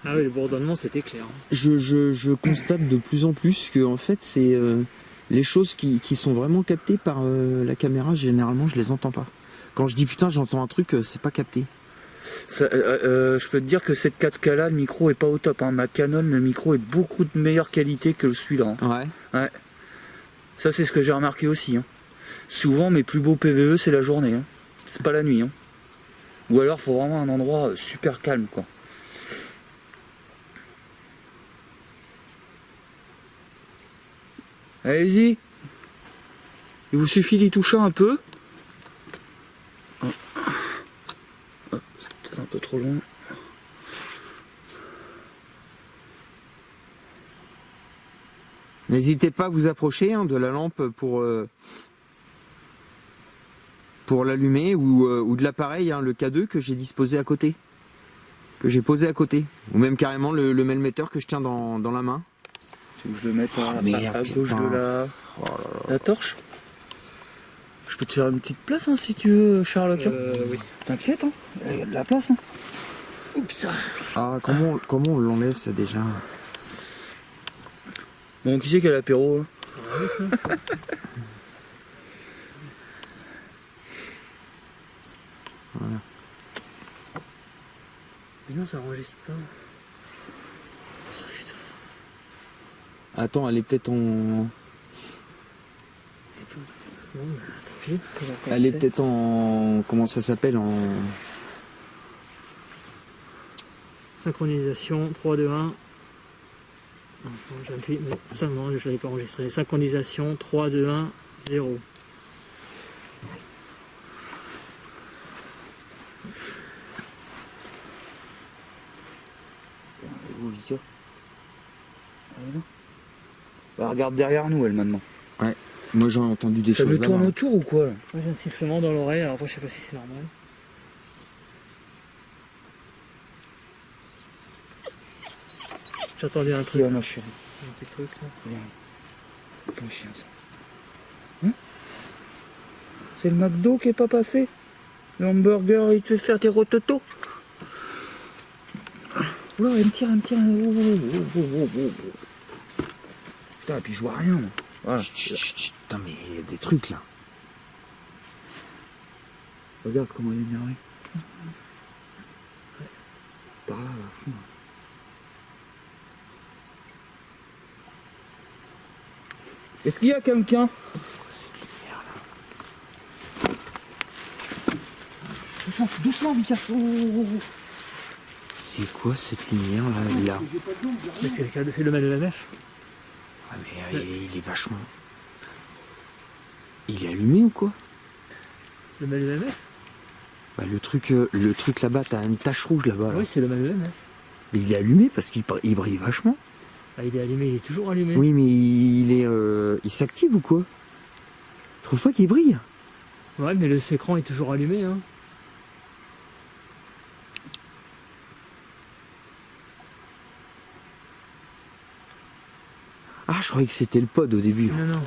Ah oui, le bourdonnement, c'était clair. je constate de plus en plus que, en fait, c'est les choses qui sont vraiment captées par la caméra, généralement, je les entends pas. Quand je dis putain, j'entends un truc, c'est pas capté. Ça, je peux te dire que cette 4K là, le micro est pas au top. Hein. Ma Canon, le micro est beaucoup de meilleure qualité que celui-là. Hein. Ouais. Ouais. Ça, c'est ce que j'ai remarqué aussi. Hein. Souvent, mes plus beaux PVE, c'est la journée. Hein. C'est pas la nuit. Hein. Ou alors, faut vraiment un endroit super calme, quoi. Allez-y. Il vous suffit d'y toucher un peu. C'est peut-être un peu trop loin. N'hésitez pas à vous approcher de la lampe pour l'allumer ou de l'appareil, le K2 que j'ai disposé à côté. Que j'ai posé à côté. Ou même carrément le melmetteur que je tiens dans la main. Tu veux que je le mette à gauche putain. de Oh là là. la torche? Je peux te faire une petite place hein, si tu veux, Sherlock. Oui. T'inquiète, hein. Il y a de la place. Hein. Oups. Ah, comment on l'enlève ça déjà? Bon, qui c'est qui a l'apéro là? Oui, ça. Voilà. Mais non, ça enregistre pas. Attends, elle est peut-être en... Non, mais tant pis. On va Elle est recommencer. peut-être en... Comment ça s'appelle en... Synchronisation 3, 2, 1. Non, j'appuie, mais ça, non, je l'avais pas enregistré. Synchronisation 3, 2, 1, 0. Bah, regarde derrière nous, elle maintenant. Moi j'ai entendu des Ça choses me tourne là-bas. autour ou quoi là? Moi j'ai un sifflement dans l'oreille, alors après je sais pas si c'est normal. J'attendais un truc, Qui a ma chérie? un petit truc là. Viens. Ton chien ça. Hein? C'est le McDo qui est pas passé? Le hamburger, il te fait faire des rototos? Oula, elle me tire, elle me tire. Putain, et puis je vois rien. Moi. Voilà. Chut, chut, chut. Putain, mais il y a des trucs là. Regarde comment elle est énervée. Par là, à fond. Est-ce qu'il y a quelqu'un? Cette lumière là. Doucement, doucement, Mika. C'est quoi cette lumière là? Mais c'est le MF. Ah mais il est vachement... Il est allumé ou quoi? Le MF. Bah, le truc là-bas, t'as une tache rouge là-bas. Là. Oui, c'est le MF. Mais il est allumé parce qu'il brille vachement. Ah, il est allumé, il est toujours allumé. Oui, mais il s'active ou quoi? Je trouve pas qu'il brille. Ouais, mais l'écran est toujours allumé. Hein. Ah, je croyais que c'était le pod au début. Non, non.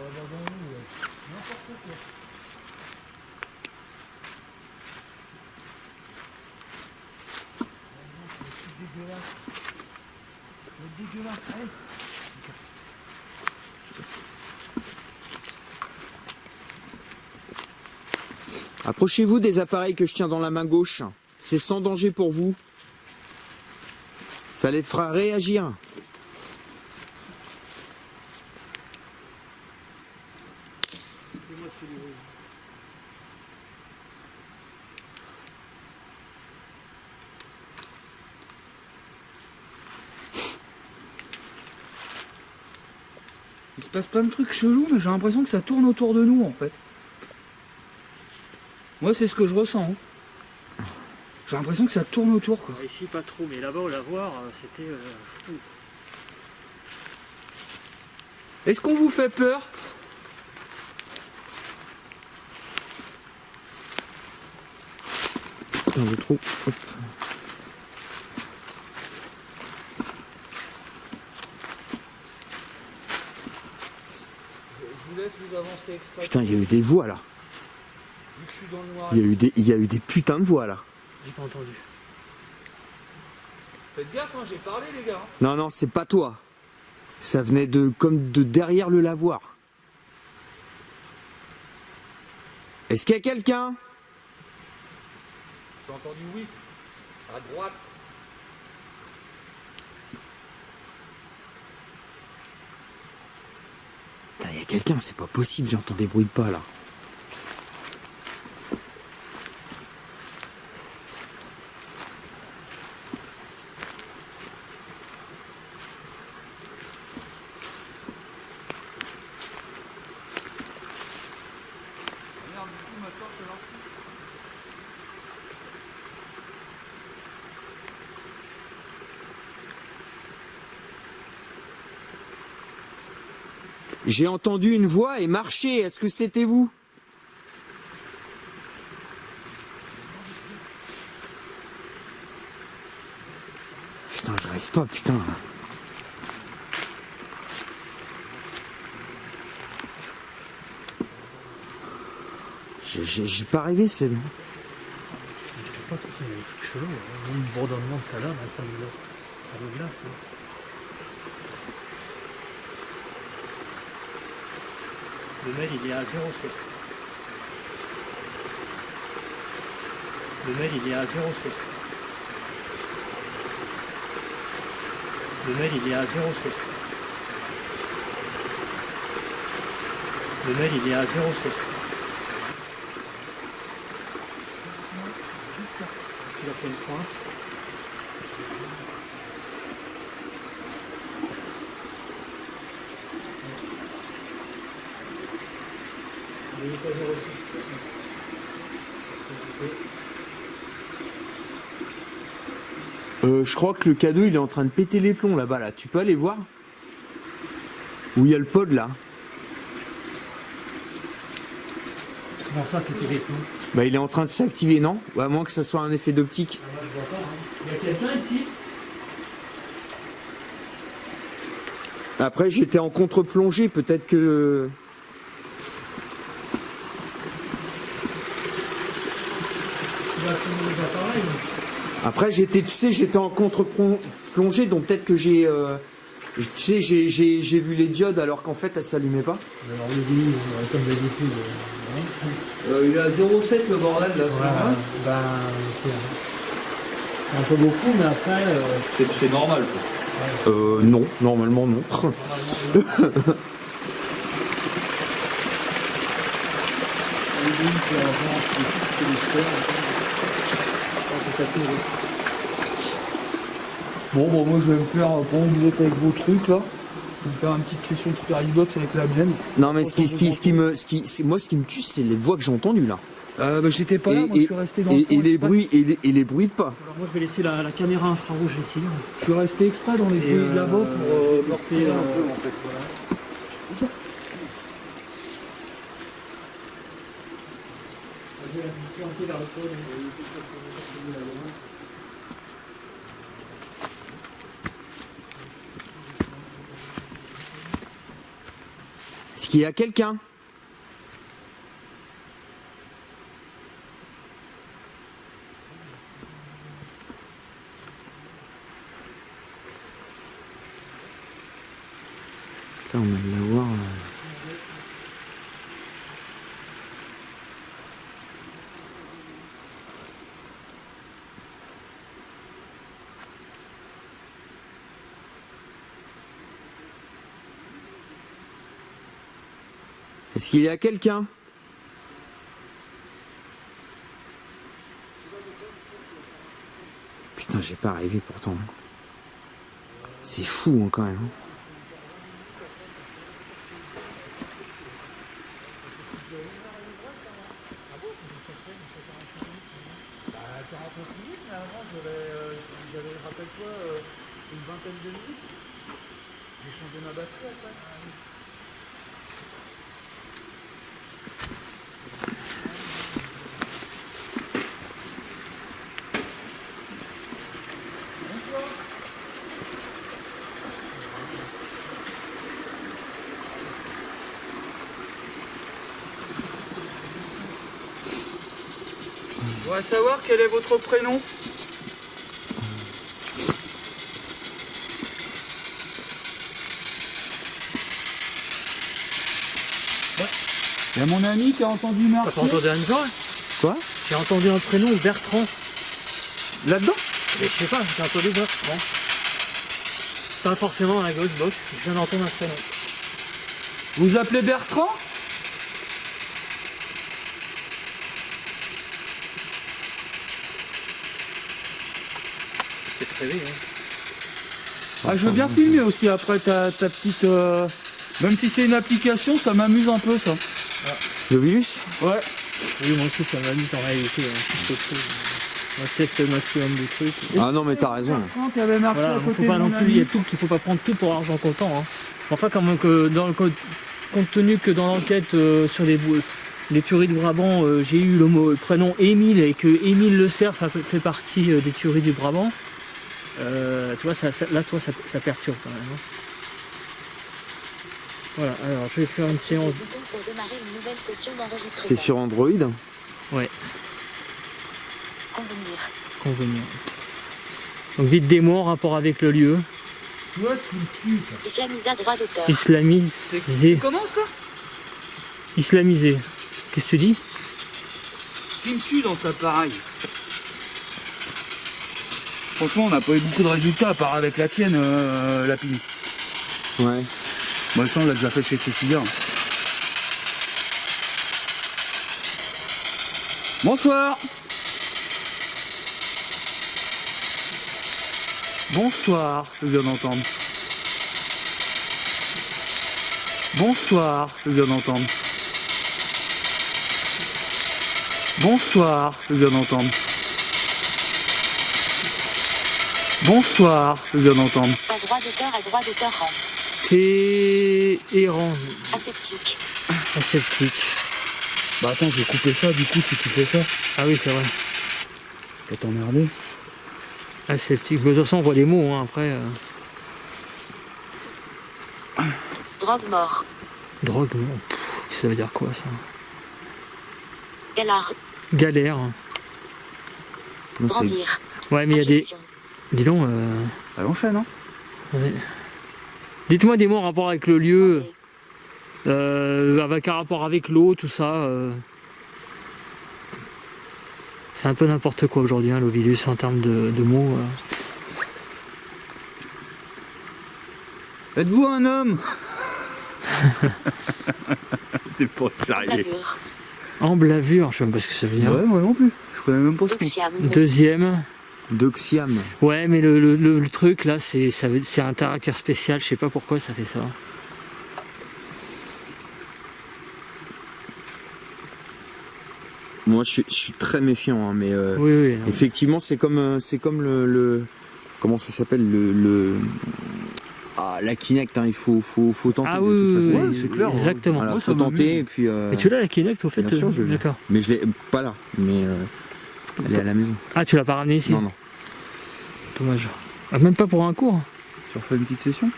Approchez-vous des appareils que je tiens dans la main gauche. C'est sans danger pour vous. Ça les fera réagir. Il se passe plein de trucs chelous, mais j'ai l'impression que ça tourne autour de nous en fait. Moi, c'est ce que je ressens. Hein. J'ai l'impression que ça tourne autour, quoi. Ici, pas trop, mais là-bas, au lavoir, c'était fou. Est-ce qu'on vous fait peur? Putain, le trou. Hop. Je vous laisse vous avancer exprès. Putain, il y a eu des voix là. Vu que je suis dans le noir. Il y a eu des putains de voix là. J'ai pas entendu. Faites gaffe, hein, j'ai parlé, les gars. Non, non, c'est pas toi. Ça venait comme de derrière le lavoir. Est-ce qu'il y a quelqu'un? J'ai entendu oui. À droite. Putain, il y a quelqu'un, c'est pas possible, j'entends des bruits de pas là. Merde, du coup, ma torche est lancée. J'ai entendu une voix et marcher, est-ce que c'était vous? Putain, j'arrive pas, putain. J'ai pas rêvé, c'est... Je sais pas, de toute façon, il y a des trucs chelous. Même le bourdonnement tout à l'heure, là, ça me glace. Hein. Le mail, il est à 0,7. Le mail, il est à 0,7. Le mail, il est à 0,7. Le mail, il est à 0,7. Il a fait une pointe. Il est à 0,6. Je crois que le cadeau il est en train de péter les plombs là-bas là. Tu peux aller voir? Où il y a le pod là? Comment ça, péter les plombs? Bah il est en train de s'activer, non? À moins que ça soit un effet d'optique. Ah, moi, je vois pas. Hein. Il y a quelqu'un ici? Après j'étais en contre-plongée, peut-être que... Il va actionner les appareils. Après j'étais en contre-plongée, donc peut-être que j'ai... j'ai vu les diodes alors qu'en fait elles s'allumaient pas. Alors oui, comme d'habitude. Il est à 0,7 le bordel là, c'est normal. Ben, c'est un peu beaucoup, mais après. C'est normal quoi. Non, normalement non. Bon, moi je vais me faire, pendant que vous êtes avec vos trucs là, je vais me faire une petite session de Super Xbox avec la mienne. Non mais ce qui me tue, c'est les voix que j'ai entendues là. J'étais pas là, moi je suis resté dans le fond, et les exprès. bruits et les bruits de pas. Alors moi je vais laisser la caméra infrarouge ici. Je suis resté exprès dans les bruits de là-bas pour je vais tester, un peu en fait. Voilà. Est-ce qu'il y a quelqu'un? Là, on va le voir. Est-ce qu'il y a quelqu'un? Putain, j'ai pas rêvé pourtant. C'est fou hein, quand même. On va savoir quel est votre prénom. Il y a mon ami qui a entendu T'as marcher. pas entendu une voix? Quoi? J'ai entendu un prénom, Bertrand. Là-dedans? Mais je sais pas, j'ai entendu Bertrand. Pas forcément à la Ghostbox, je viens d'entendre un prénom. Vous appelez Bertrand? C'est très bien. Ah, je veux bien filmer aussi après ta petite... Même si c'est une application, ça m'amuse un peu ça. Le virus? Ouais. Oui, moi aussi ça m'amuse en réalité, plus que chose. On teste le maximum de trucs. Ah non mais t'as raison. Bertrand qui avait marché Voilà, à côté faut pas de non mon plus, il y a ami. tout qu'il faut pas prendre tout pour argent comptant. Hein. Enfin, comme que dans le compte tenu que dans l'enquête sur les tueries de Brabant, j'ai eu le prénom Émile et que Émile Le Cerf fait partie des tueries du Brabant. Tu vois, ça perturbe quand même. Hein. Voilà, alors je vais faire une séance. Le bouton pour démarrer une nouvelle session d'enregistrement. C'est sur Android? Ouais, Convenir. convenir. Donc dites des mots en rapport avec le lieu. Tu vois ce qui me tue, ça. Islamisa droit d'auteur. Islamisé. Comment ça? Islamisé. Qu'est-ce que tu dis? Ce qui me tue dans cet appareil. Franchement, on n'a pas eu beaucoup de résultats à part avec la tienne, la pile. Ouais. Moi, ça, on l'a déjà fait chez Cécilia. Bonsoir. Bonsoir, je viens d'entendre. Bonsoir, je viens d'entendre. Bonsoir, je viens d'entendre. Bonsoir, je viens d'entendre. À droit d'auteur rang. Téhéran. Aseptique. Aseptique. Bah attends, je vais couper ça du coup si tu fais ça. Ah oui, c'est vrai. Je vais t'emmerder. Aseptique. De toute façon, on voit des mots hein, après. Drogue mort. Drogue, non. Pff, ça veut dire quoi ça? Galard. Galère. Non, c'est- Grandir. Ouais, mais il y a des. Injection. Dis donc. Elle enchaîne, hein. Ouais. Dites-moi des mots en rapport avec le lieu, avec un rapport avec l'eau, tout ça. C'est un peu n'importe quoi aujourd'hui, hein, l'Ovilus, en termes de mots. Êtes-vous un homme? C'est pas charrier. Bavure. Emblavure, je sais même pas ce que ça veut dire. Ouais, moi non plus. Je connais même pas ce mot. Doxiam. Deuxième. Doxiam. Ouais, mais le truc là, c'est un caractère spécial, je sais pas pourquoi ça fait ça. Moi je suis très méfiant hein, mais Oui, oui. non. effectivement c'est comme le comment ça s'appelle la Kinect hein, il faut tenter Ah de oui, toute oui, façon. oui, Ouais, c'est clair. exactement. Voilà, Moi, faut ça m'amuse. tenter et puis Et tu l'as la Kinect au fait? bien sûr, je l'ai. D'accord. mais je l'ai pas là mais elle est à la maison. Ah, tu l'as pas ramené ici? Non. Dommage. Ah, même pas pour un cours? Tu refais une petite session?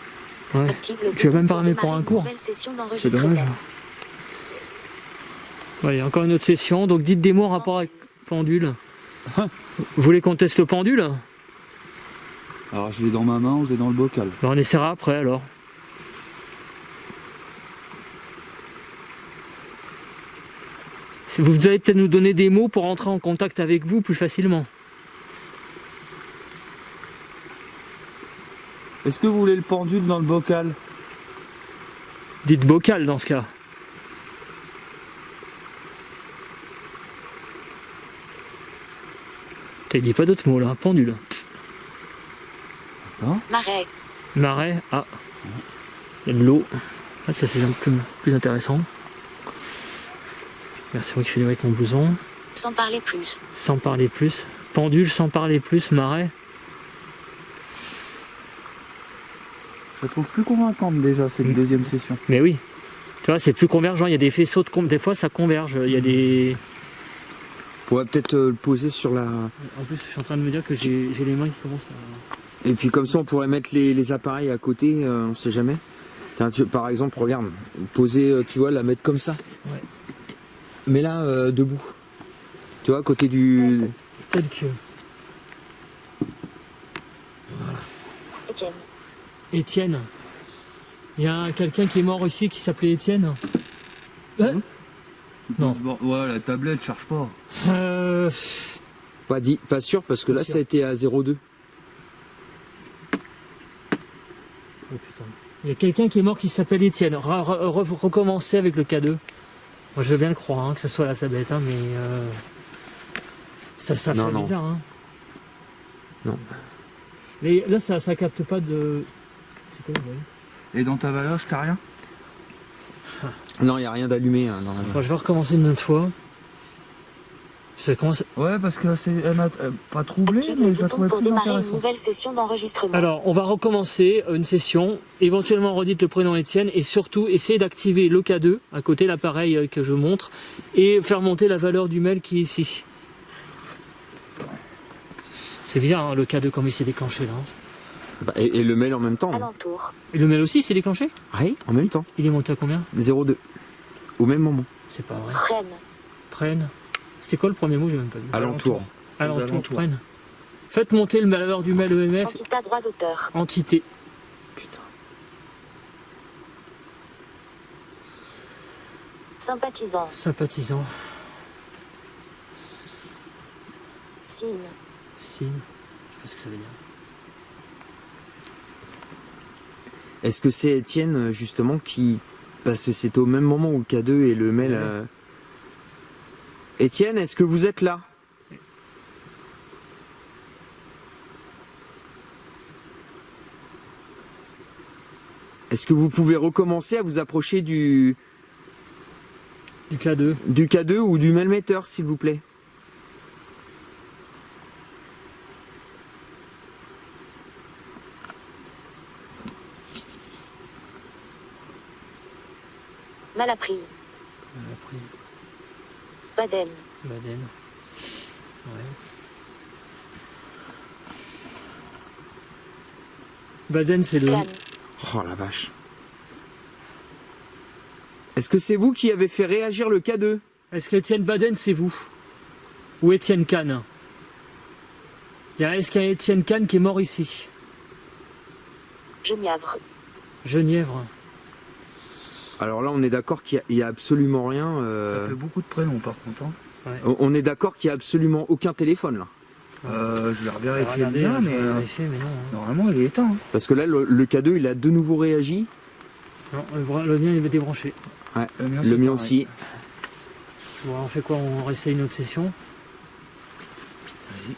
Ouais. Active le Tu as bouton même pas pour ramené pour démarrer un une cours? nouvelle session C'est d'enregistrement. dommage. Allez, encore une autre session. Donc dites des mots en rapport avec pendule. Vous voulez qu'on teste le pendule? Alors, je l'ai dans ma main ou je l'ai dans le bocal? Ben, on essaiera après alors. Vous allez peut-être nous donner des mots pour entrer en contact avec vous plus facilement. Est-ce que vous voulez le pendule dans le bocal? Dites bocal dans ce cas. Il dit pas d'autres mots là, pendule. Marais. Marais, ah. Il y a de l'eau. Ah, ça c'est un peu plus intéressant. C'est moi qui fais avec mon blouson. Sans parler plus. Sans parler plus. Pendule, sans parler plus, marais. Je la trouve plus convaincante déjà cette deuxième session. Mais oui. Tu vois, c'est plus convergent. Il y a des faisceaux de des fois ça converge. Il y a des. On pourrait peut-être le poser sur la... En plus, je suis en train de me dire que j'ai les mains qui commencent à... Et puis comme ça, on pourrait mettre les appareils à côté, on sait jamais. Tiens, par exemple, regarde, poser, tu vois, la mettre comme ça. Ouais. Mais là, debout. Tu vois, à côté du... Tel que... Étienne. Étienne. Il y a quelqu'un qui est mort ici qui s'appelait Étienne. Non. Ouais, la tablette charge pas. Pas sûr, parce que Pas là, sûr. ça a été à 0,2. Oh putain. Il y a quelqu'un qui est mort qui s'appelle Étienne. Recommencer avec le K2. Moi je veux bien le croire, hein, que ce soit la tablette, hein, mais ça Non, fait non. bizarre. Hein. Non. Mais là ça capte pas de... C'est quoi, ouais. Et dans ta valoche, t'as rien? Non, il n'y a rien d'allumé. Hein, Bon, je vais recommencer une autre fois. Ça commence... Ouais, parce que elle m'a pas troublé, Active mais le je la bouton trouvais pour plus démarrer une intéressante. nouvelle session d'enregistrement. Alors, on va recommencer une session, éventuellement redites le prénom Étienne, et surtout essayer d'activer le K2, à côté l'appareil que je montre, et faire monter la valeur du mail qui est ici. C'est bizarre, hein, le K2 comme il s'est déclenché là. Bah, et le mail en même temps. Hein. Alentour. Et le mail aussi s'est déclenché? Oui, en même temps. Il est monté à combien? 0,2. Au même moment. C'est pas vrai. Prenne. Prenne. C'était quoi le premier mot? J'ai même pas vu. Alentour. Alentour, alentours. prenne. Faites monter la valeur du mail EMF. Entité droit d'auteur. Entité. Putain. Sympathisant. Sympathisant. Signe. Signe. Je sais pas ce que ça veut dire. Est-ce que c'est Étienne, justement, qui... Parce que c'était au même moment où le K2 et le mail... Étienne, est-ce que vous êtes là? Est-ce que vous pouvez recommencer à vous approcher du Du K2. K2 ou du mailmetteur, s'il vous plaît? Mal appris. On a pris Baden. Baden. Ouais. Baden, c'est le... Cannes. Oh la vache. Est-ce que c'est vous qui avez fait réagir le K2? Est-ce qu'Étienne Baden, c'est vous? Ou Étienne Kahn? Est-ce qu'il y a Étienne Kahn qui est mort ici? Genièvre. Genièvre. Alors là, on est d'accord qu'il y a absolument rien. Ça fait beaucoup de prénoms par contre. Hein. On est d'accord qu'il y a absolument aucun téléphone là. Je vais revérifier Regardez, bien, je mais vais vérifier, mais non. Hein. normalement il est éteint. Hein. Parce que là, le K2, il a de nouveau réagi. Non, le mien, il est débranché. Ouais. Le mien, Le c'est mien pareil. aussi. Bon, on fait quoi? On réessaye une autre session? Vas-y.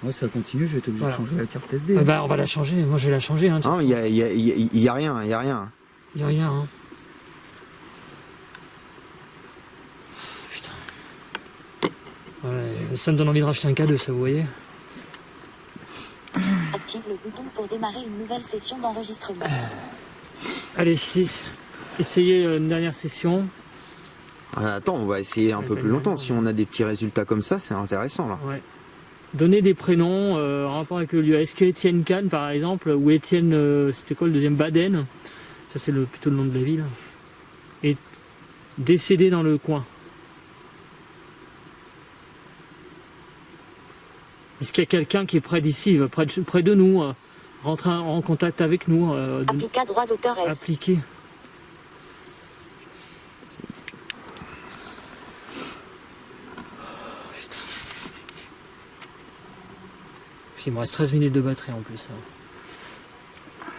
Ouais, ça continue, je vais être obligé Voilà. de changer la carte SD. Bah, on va la changer. Moi, je vais la changer. Hein, Non, il y a rien, il y a rien. Il n'y a rien. Hein. Putain. Voilà, ça me donne envie de racheter un K2, ça, vous voyez? Active le bouton pour démarrer une nouvelle session d'enregistrement. Allez, 6. Essayez une dernière session. Ah, attends, on va essayer un peu plus longtemps. Si on a des petits résultats comme ça, c'est intéressant là. Ouais. Donnez des prénoms en rapport avec le lieu. Est-ce que Étienne Kahn, par exemple, ou Étienne, c'était quoi le deuxième? Baden, ça c'est plutôt le nom de la ville, est décédé dans le coin. Est-ce qu'il y a quelqu'un qui est près d'ici, près de nous, rentrer en contact avec nous, Appliqua droit d'auteur S. appliquer? Puis il me reste 13 minutes de batterie en plus. Hein.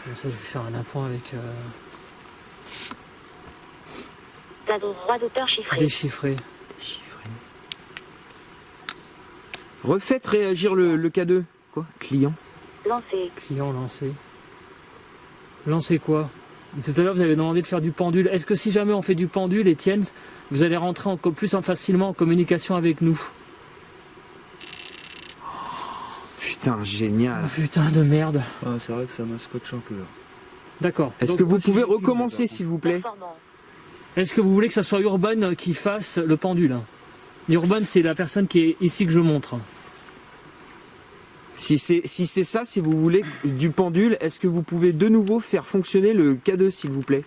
Comme ça, je vais faire un appoint avec Droit d'auteur chiffré. déchiffré. Déchiffré. Refaites réagir le K2. Quoi? Client? Lancé. Client lancé. Lancer quoi? Tout à l'heure, vous avez demandé de faire du pendule. Est-ce que si jamais on fait du pendule, Étienne, vous allez rentrer facilement en communication avec nous? Putain, génial. Oh, putain de merde. Ah, c'est vrai que ça m'a scotché un peu là. D'accord. Est-ce Donc, que vous moi, si pouvez je- recommencer, s'il vous plaît? Performant. Est-ce que vous voulez que ça soit Urban qui fasse le pendule? Urban, c'est la personne qui est ici que je montre. Si c'est ça, si vous voulez du pendule, est-ce que vous pouvez de nouveau faire fonctionner le K2, s'il vous plaît?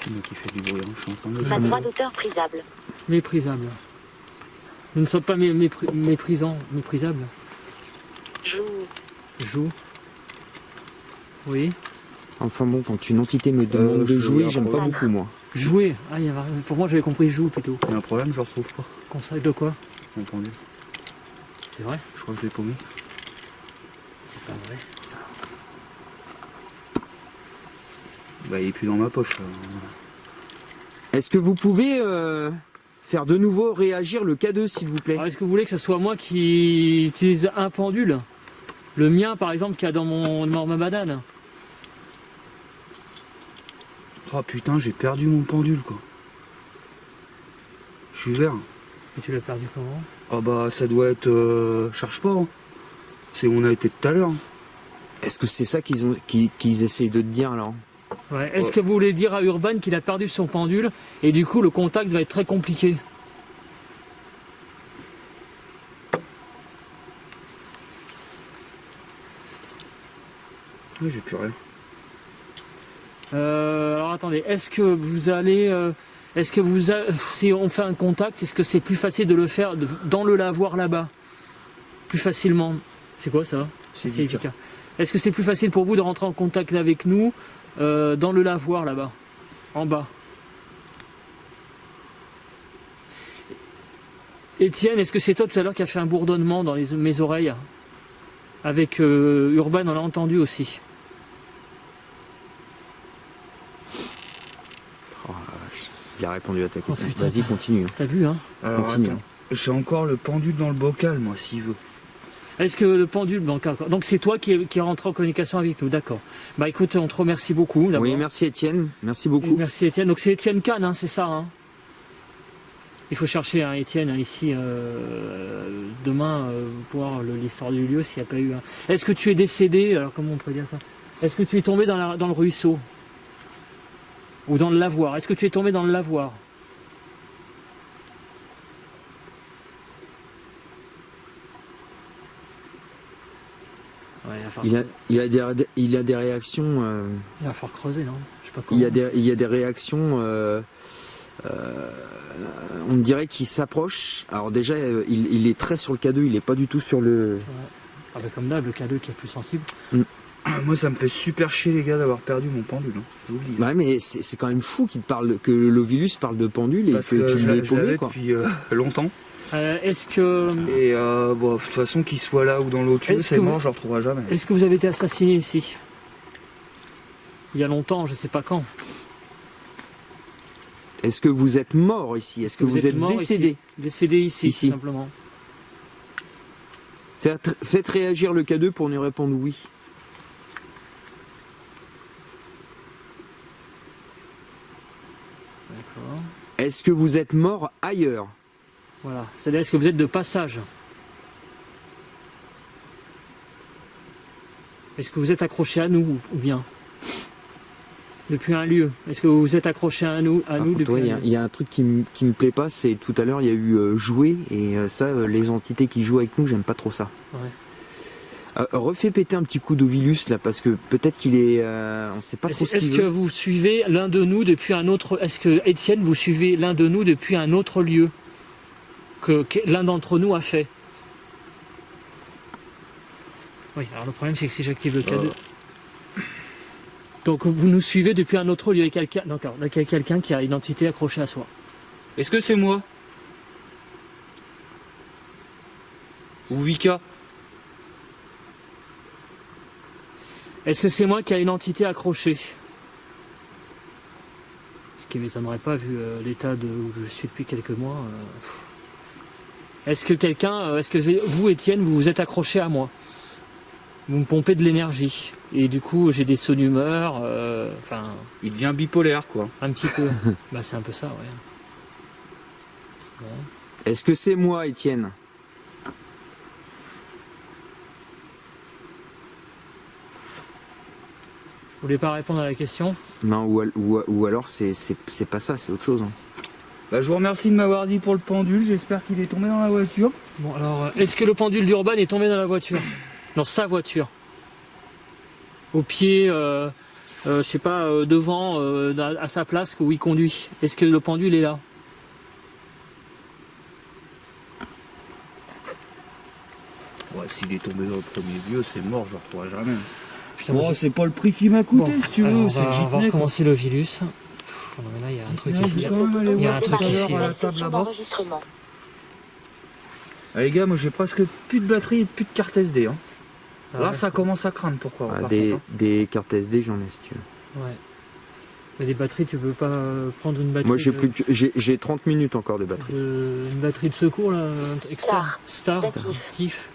C'est moi qui fait du bruit, hein, je suis en train de Pas droit d'auteur prisable. Méprisable. Nous ne sommes pas méprisables. Joue. Joue. Oui. Enfin bon, quand une entité me demande de je jouer, regarde j'aime pas ça. beaucoup, moi. Jouer. Ah, pour moi, j'avais compris joue plutôt. Il y a un problème, je le retrouve pas. Conseil de quoi? Mon pendule. C'est vrai? Je crois que je l'ai paumé. C'est pas vrai. Bah, il est plus dans ma poche là. Est-ce que vous pouvez faire de nouveau réagir le K2, s'il vous plaît? Alors, est-ce que vous voulez que ce soit moi qui utilise un pendule? Le mien, par exemple, qu'il y a dans ma banane. Oh putain, j'ai perdu mon pendule quoi. Je suis vert. Et tu l'as perdu comment? Ah bah ça doit être... Cherche pas. Hein. C'est où on a été tout à l'heure. Hein. Est-ce que c'est ça qu'ils essayent de te dire, alors? Ouais. Est-ce que vous voulez dire à Urban qu'il a perdu son pendule et du coup le contact va être très compliqué? Ouais, j'ai plus rien. Alors attendez, est-ce que vous allez... si on fait un contact, est-ce que c'est plus facile de le faire dans le lavoir là-bas? Plus facilement. C'est quoi ça? C'est efficace. Est-ce que c'est plus facile pour vous de rentrer en contact avec nous dans le lavoir là-bas? En bas. Étienne, est-ce que c'est toi tout à l'heure qui a fait un bourdonnement dans mes oreilles? Avec Urban, on l'a entendu aussi. Oh la vache, il a répondu à ta question. putain. Vas-y, continue. T'as vu, hein? Alors Continue. attends, j'ai encore le pendule dans le bocal moi s'il veut. Est-ce que le pendule... Donc c'est toi qui est rentré en communication avec nous, d'accord. Bah écoute, on te remercie beaucoup d'abord. Oui, merci Étienne, merci beaucoup. Merci Étienne. Donc c'est Étienne Kahn, hein, c'est ça, hein? Il faut chercher un Étienne ici demain pour voir l'histoire du lieu s'il n'y a pas eu un... Est-ce que tu es décédé? Alors comment on peut dire ça? Est-ce que tu es tombé dans le ruisseau? Ou dans le lavoir? Est-ce que tu es tombé dans le lavoir? Ouais, Il a des réactions. Il va falloir creuser, non? Je sais pas comment. Il y a des réactions. On dirait qu'il s'approche. Alors déjà, il est très sur le K2, il est pas du tout sur le. Ah bah comme d'hab, le K2 qui est plus sensible. Moi ça me fait super chier les gars d'avoir perdu mon pendule. Hein. J'oublie. Ouais, mais c'est quand même fou que l'Ovilus parle de pendule et Parce que tu je l'aies l'avais paumé, quoi. depuis longtemps. Est-ce que... Et bon, de toute façon qu'il soit là ou dans l'autre lieu, Est-ce c'est que mort, vous- je le retrouverai jamais. Est-ce que vous avez été assassiné ici? Il y a longtemps, je sais pas quand. Est-ce que vous êtes mort ici? Est-ce que vous êtes mort décédé? ici? Décédé ici, Ici. tout simplement. Faites réagir le K2 pour nous répondre oui. D'accord. Est-ce que vous êtes mort ailleurs? Voilà. C'est-à-dire, est-ce que vous êtes de passage? Est-ce que vous êtes accroché à nous ou bien? Depuis un lieu. Est-ce que vous vous êtes accroché à nous Par depuis contre, ouais, un il lieu? y a un truc qui me plaît pas, c'est tout à l'heure il y a eu jouer et ça, les entités qui jouent avec nous, j'aime pas trop ça. Ouais. Refais péter un petit coup d'Ovilus là parce que peut-être qu'il est, on sait pas trop ce Est-ce qu'il que veut. vous suivez l'un de nous depuis un autre... Est-ce que, Étienne, vous suivez l'un de nous depuis un autre lieu que l'un d'entre nous a fait? Oui, alors le problème c'est que si j'active le K2... Donc vous nous suivez depuis un autre lieu, il y a quelqu'un... D'accord, il y a quelqu'un qui a une identité accrochée à soi. Est-ce que c'est moi? Ou Vika? Est-ce que c'est moi qui a une entité accrochée? qui ne m'étonnerait pas vu l'état où je suis depuis quelques mois. Est-ce que vous, Étienne, vous vous êtes accroché à moi? Vous me pompez de l'énergie. Et du coup, j'ai des sauts d'humeur. Il devient bipolaire, quoi. Un petit peu. Bah, c'est un peu ça, ouais. Bon. Est-ce que c'est moi, Étienne? Vous voulez pas répondre à la question? Non, ou alors c'est pas ça, c'est autre chose. Hein. Bah, je vous remercie de m'avoir dit pour le pendule, j'espère qu'il est tombé dans la voiture. Bon, alors, est-ce que le pendule d'Urban est tombé dans la voiture? Dans sa voiture? Au pied, je sais pas, devant, à sa place où il conduit. Est-ce que le pendule est là? Ouais, s'il est tombé dans le premier vieux, c'est mort, je le retrouverai jamais. Putain, Bon, c'est pas le prix qui m'a coûté, Bon, si tu veux, alors, c'est on que j'y va tenais, quoi. recommencer le Vilus. Non, mais là, il y a un truc ici. quand même aller Il y a voir un tout truc à ici. l'heure à la Nouvelle table session là-bas. d'enregistrement. Ah, les gars, moi j'ai presque plus de batterie et plus de carte SD. Hein. Ah Là, ouais. ça commence à craindre, pourquoi Ah, par des, contre, hein. des cartes SD, j'en ai si tu veux. Ouais. Mais des batteries, tu peux pas prendre une batterie. Moi j'ai 30 minutes encore de batterie. Une batterie de secours là, externe. Star, Actif. actif.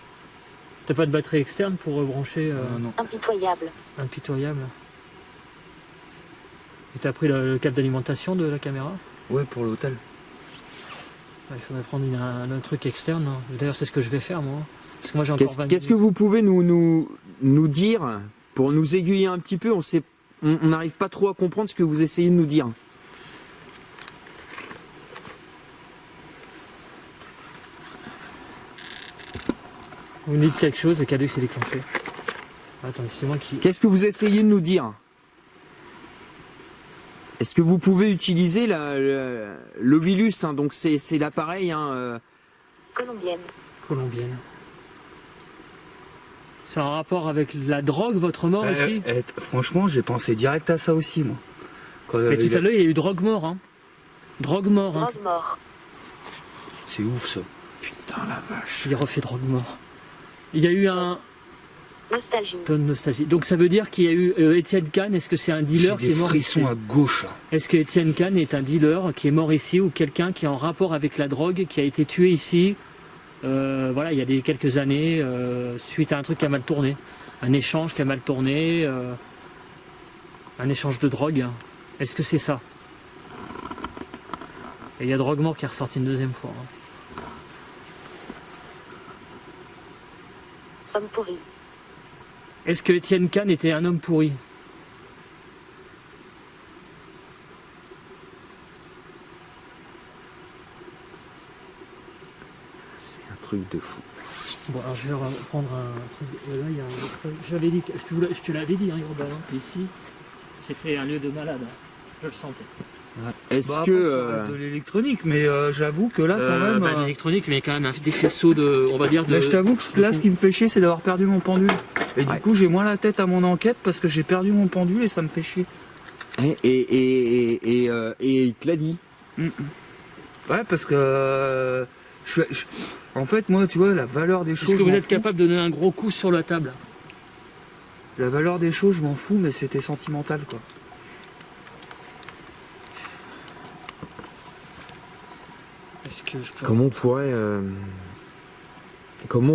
T'as pas de batterie externe pour brancher Non. Impitoyable. impitoyable. Et t'as pris le câble d'alimentation de la caméra? Ouais, pour l'hôtel. Ouais, il faudrait prendre un autre truc externe. Hein. D'ailleurs, c'est ce que je vais faire moi. Parce que moi j'ai encore 20 Qu'est-ce que vous pouvez nous dire pour nous aiguiller un petit peu? On n'arrive pas trop à comprendre ce que vous essayez de nous dire. Vous me dites quelque chose et Calux s'est déclenché. Attends, c'est moi qui. Qu'est-ce que vous essayez de nous dire? Est-ce que vous pouvez utiliser l'Ovilus, hein, donc c'est l'appareil hein, Colombienne. Colombienne. C'est un rapport avec la drogue, votre mort ici? Franchement, j'ai pensé direct à ça aussi, moi. Quand, Mais tout à l'heure, il y a eu drogue mort. Hein. Drogue mort. Hein. Drogue mort. C'est ouf, ça. Putain la vache. Il refait drogue mort. Il y a eu un Nostalgie. tonne de nostalgie. Donc ça veut dire qu'il y a eu Étienne Kahn. Est-ce que c'est un dealer qui est mort ici? Frissons à gauche. Là. Est-ce que Étienne Kahn est un dealer qui est mort ici ou quelqu'un qui est en rapport avec la drogue, qui a été tué ici voilà, il y a quelques années, suite à un truc qui a mal tourné. Un échange qui a mal tourné, un échange de drogue. Est-ce que c'est ça? Et il y a drogue mort qui est ressorti une deuxième fois. Hein. Homme pourri. Est-ce que Étienne Kahn était un homme pourri? C'est un truc de fou. Bon, alors je vais reprendre un truc. Là, il y a un truc. J'avais dit, je te l'avais dit, hein, Urbain, hein, ici, c'était un lieu de malade. Hein. Je le sentais. Est-ce Bah, que après, ça reste de l'électronique, mais j'avoue que là, quand même. De l'électronique, mais il y a quand même des faisceaux de. On va dire de. Là, je t'avoue que là, ce qui me fait chier, c'est d'avoir perdu mon pendule. Et Ouais. du coup, j'ai moins la tête à mon enquête parce que j'ai perdu mon pendule et ça me fait chier. et il te l'a dit. Ouais, parce que. En fait, moi, tu vois, la valeur des choses. Est-ce que je vous m'en êtes fous. capable de donner un gros coup sur la table? La valeur des choses, je m'en fous, mais c'était sentimental, quoi. Est-ce que je peux. Comment on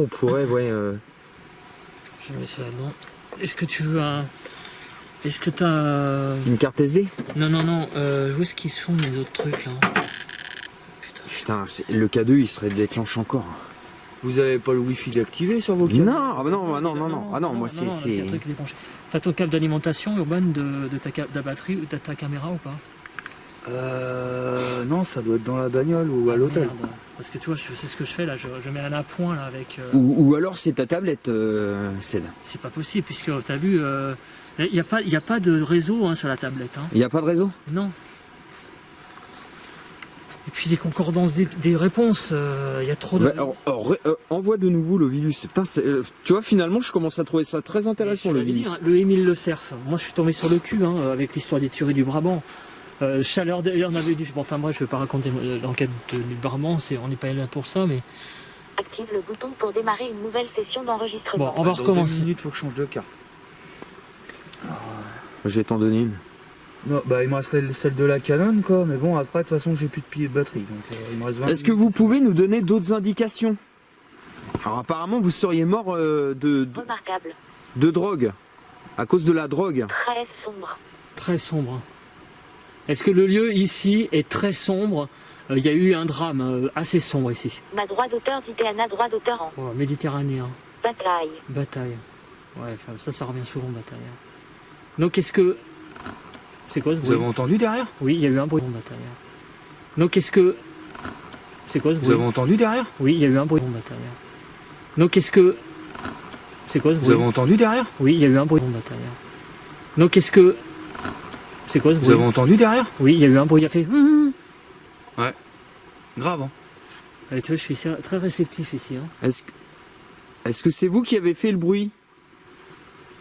pourrait ouais. Je mets ça là-dedans. Est-ce que tu veux un. Est-ce que t'as. Une carte SD? Non, non, non. Où est-ce qu'ils sont mes autres trucs là? Putain, le K2 il serait déclenché encore. Vous avez pas le wifi activé sur vos câbles? Non, ah bah non, ah non, non, non. Ah non, moi c'est. il y a un truc qui est débranché. T'as ton câble d'alimentation urbaine de ta batterie ou de ta caméra ou pas? Non, ça doit être dans la bagnole ou à l'hôtel. Merde. Parce que tu vois, je sais ce que je fais là, je mets un appoint là avec. Ou alors c'est ta tablette, Ced. C'est pas possible puisque t'as vu, il n'y a pas de réseau hein, sur la tablette. Hein. Il n'y a pas de réseau? Non. Et puis les concordances des réponses, il y a trop de. Bah, envoie de nouveau le virus. Putain, tu vois, finalement, je commence à trouver ça très intéressant, le virus. Le Émile Le Cerf. Moi, je suis tombé sur le cul hein, avec l'histoire des tueries du Brabant. Chaleur, d'ailleurs, on avait dit. Bon, enfin, moi, je vais pas raconter l'enquête du Brabant, on n'est pas là pour ça, mais. Active le bouton pour démarrer une nouvelle session d'enregistrement. Bon, on va Dans recommencer. 2 minutes, faut que je change de carte. Je vais t'en donner une. Non, bah il me reste celle de la Canon quoi, mais bon après de toute façon j'ai plus de pieds de batterie, donc il me reste 20 Est-ce que vous pouvez nous donner d'autres indications? Alors apparemment vous seriez mort Remarquable. de drogue, à cause de la drogue. Très sombre. Très sombre. Est-ce que le lieu ici est très sombre? Il y a eu un drame assez sombre ici. Ma droit d'auteur dit Théana, droit d'auteur en Oh, méditerranéen. bataille. Bataille. Ouais, enfin, ça revient souvent, bataille. Donc est-ce que... C'est quoi ce Vous bruit? avez entendu derrière? Oui, il y a eu un bruit, bataille. Donc est-ce que... C'est quoi ce Vous bruit? avez entendu derrière? Oui, il y a eu un bruit, bataille. Donc est-ce que... C'est quoi ce Vous bruit? avez entendu derrière? Oui, il y a eu un bruit, bataille. Donc est-ce que... C'est quoi ce Vous bruit? avez entendu derrière? Oui, il y a eu un bruit, il a fait... Ouais. Grave, hein. Et tu vois, je suis très réceptif ici. Hein. Est-ce que c'est vous qui avez fait le bruit?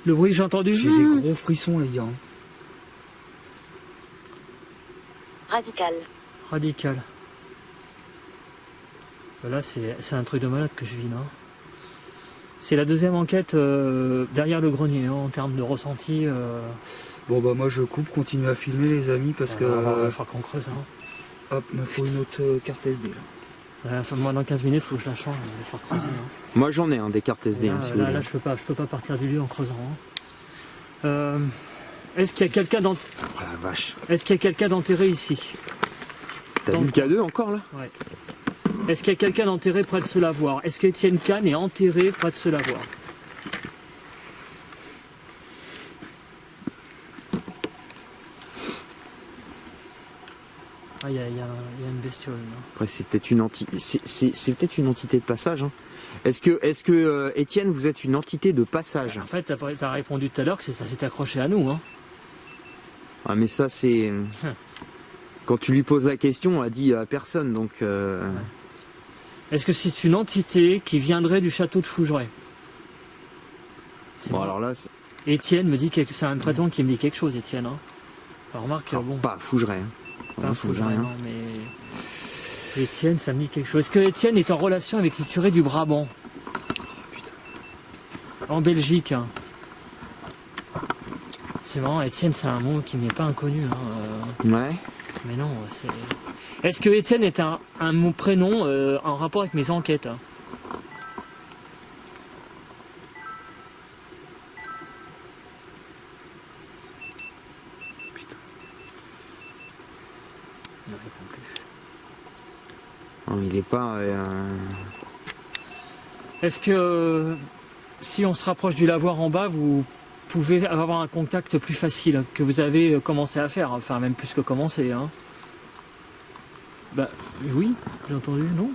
Le bruit que j'ai entendu... J'ai des gros frissons les gars. Radical. Radical. Là, c'est un truc de malade que je vis là. C'est la deuxième enquête derrière le grenier hein, en termes de ressenti. Bon bah moi je coupe, continue à filmer les amis parce que... Il va falloir qu'on creuse. Hein. Hop, il me faut une autre carte SD là. Enfin, moi, dans 15 minutes, il faut que je la change. Il va falloir creuser. Hein. Moi j'en ai des cartes SD. Là, si vous là, voulez. là, je peux pas partir du lieu en creusant. Hein. Est-ce qu'il y a quelqu'un Oh la vache. Est-ce qu'il y a quelqu'un d'enterré ici? T'as Dans vu le le K2 encore là? Ouais. Est-ce qu'il y a quelqu'un d'enterré près de ce lavoir? Est-ce qu'Étienne Kahn est enterré près de ce lavoir? Ah, il y a une bestiole là. Après c'est peut-être une entité. C'est peut-être une entité de passage. Hein. Est-ce que Étienne, vous êtes une entité de passage? En fait, tu as répondu tout à l'heure que ça s'est accroché à nous. Hein. Ah mais ça c'est... Quand tu lui poses la question, on a dit à personne donc... Est-ce que c'est une entité qui viendrait du château de Fougeray? Bon alors là, Étienne me dit que c'est un prétend qui me dit quelque chose, Étienne. Hein. Alors, remarque, bon, pas Fougeray. Hein. pas Non, Fougeray, rien. non, mais Étienne, ça me dit quelque chose. Est-ce que Étienne est en relation avec les curés du Brabant? En Belgique. Hein. C'est marrant, Étienne, c'est un mot qui m'est pas inconnu. Hein. Ouais. Mais non, c'est... Est-ce que Étienne est un mot prénom en rapport avec mes enquêtes? Hein? Putain. Il ne répond plus. Non, il est pas... Est-ce que si on se rapproche du lavoir en bas, vous pouvez avoir un contact plus facile que vous avez commencé à faire? Enfin, même plus que commencé, hein? Bah oui, j'ai entendu, non?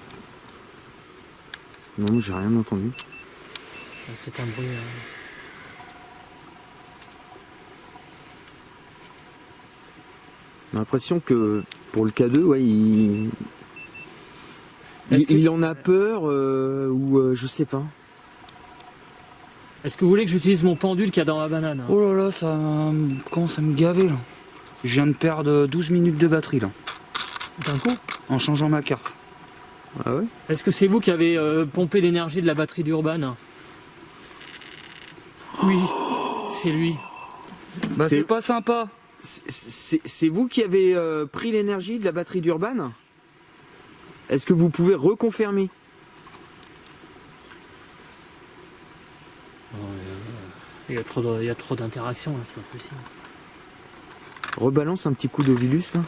Non, j'ai rien entendu. C'est un bruit. J'ai l'impression que pour le K2, ouais, il en a peur ou je sais pas. Est-ce que vous voulez que j'utilise mon pendule qu'il y a dans la banane? Hein? Oh là là, ça commence à me gaver là. Je viens de perdre 12 minutes de batterie là. D'un coup? En changeant ma carte. Ah ouais? Est-ce que c'est vous qui avez pompé l'énergie de la batterie d'Urban? Oui, c'est lui. Bah C'est- c'est pas sympa. C'est vous qui avez pris l'énergie de la batterie d'Urban? Est-ce que vous pouvez reconfirmer? Il y a trop d'interactions là, c'est pas possible. Rebalance un petit coup d'Ovilus là.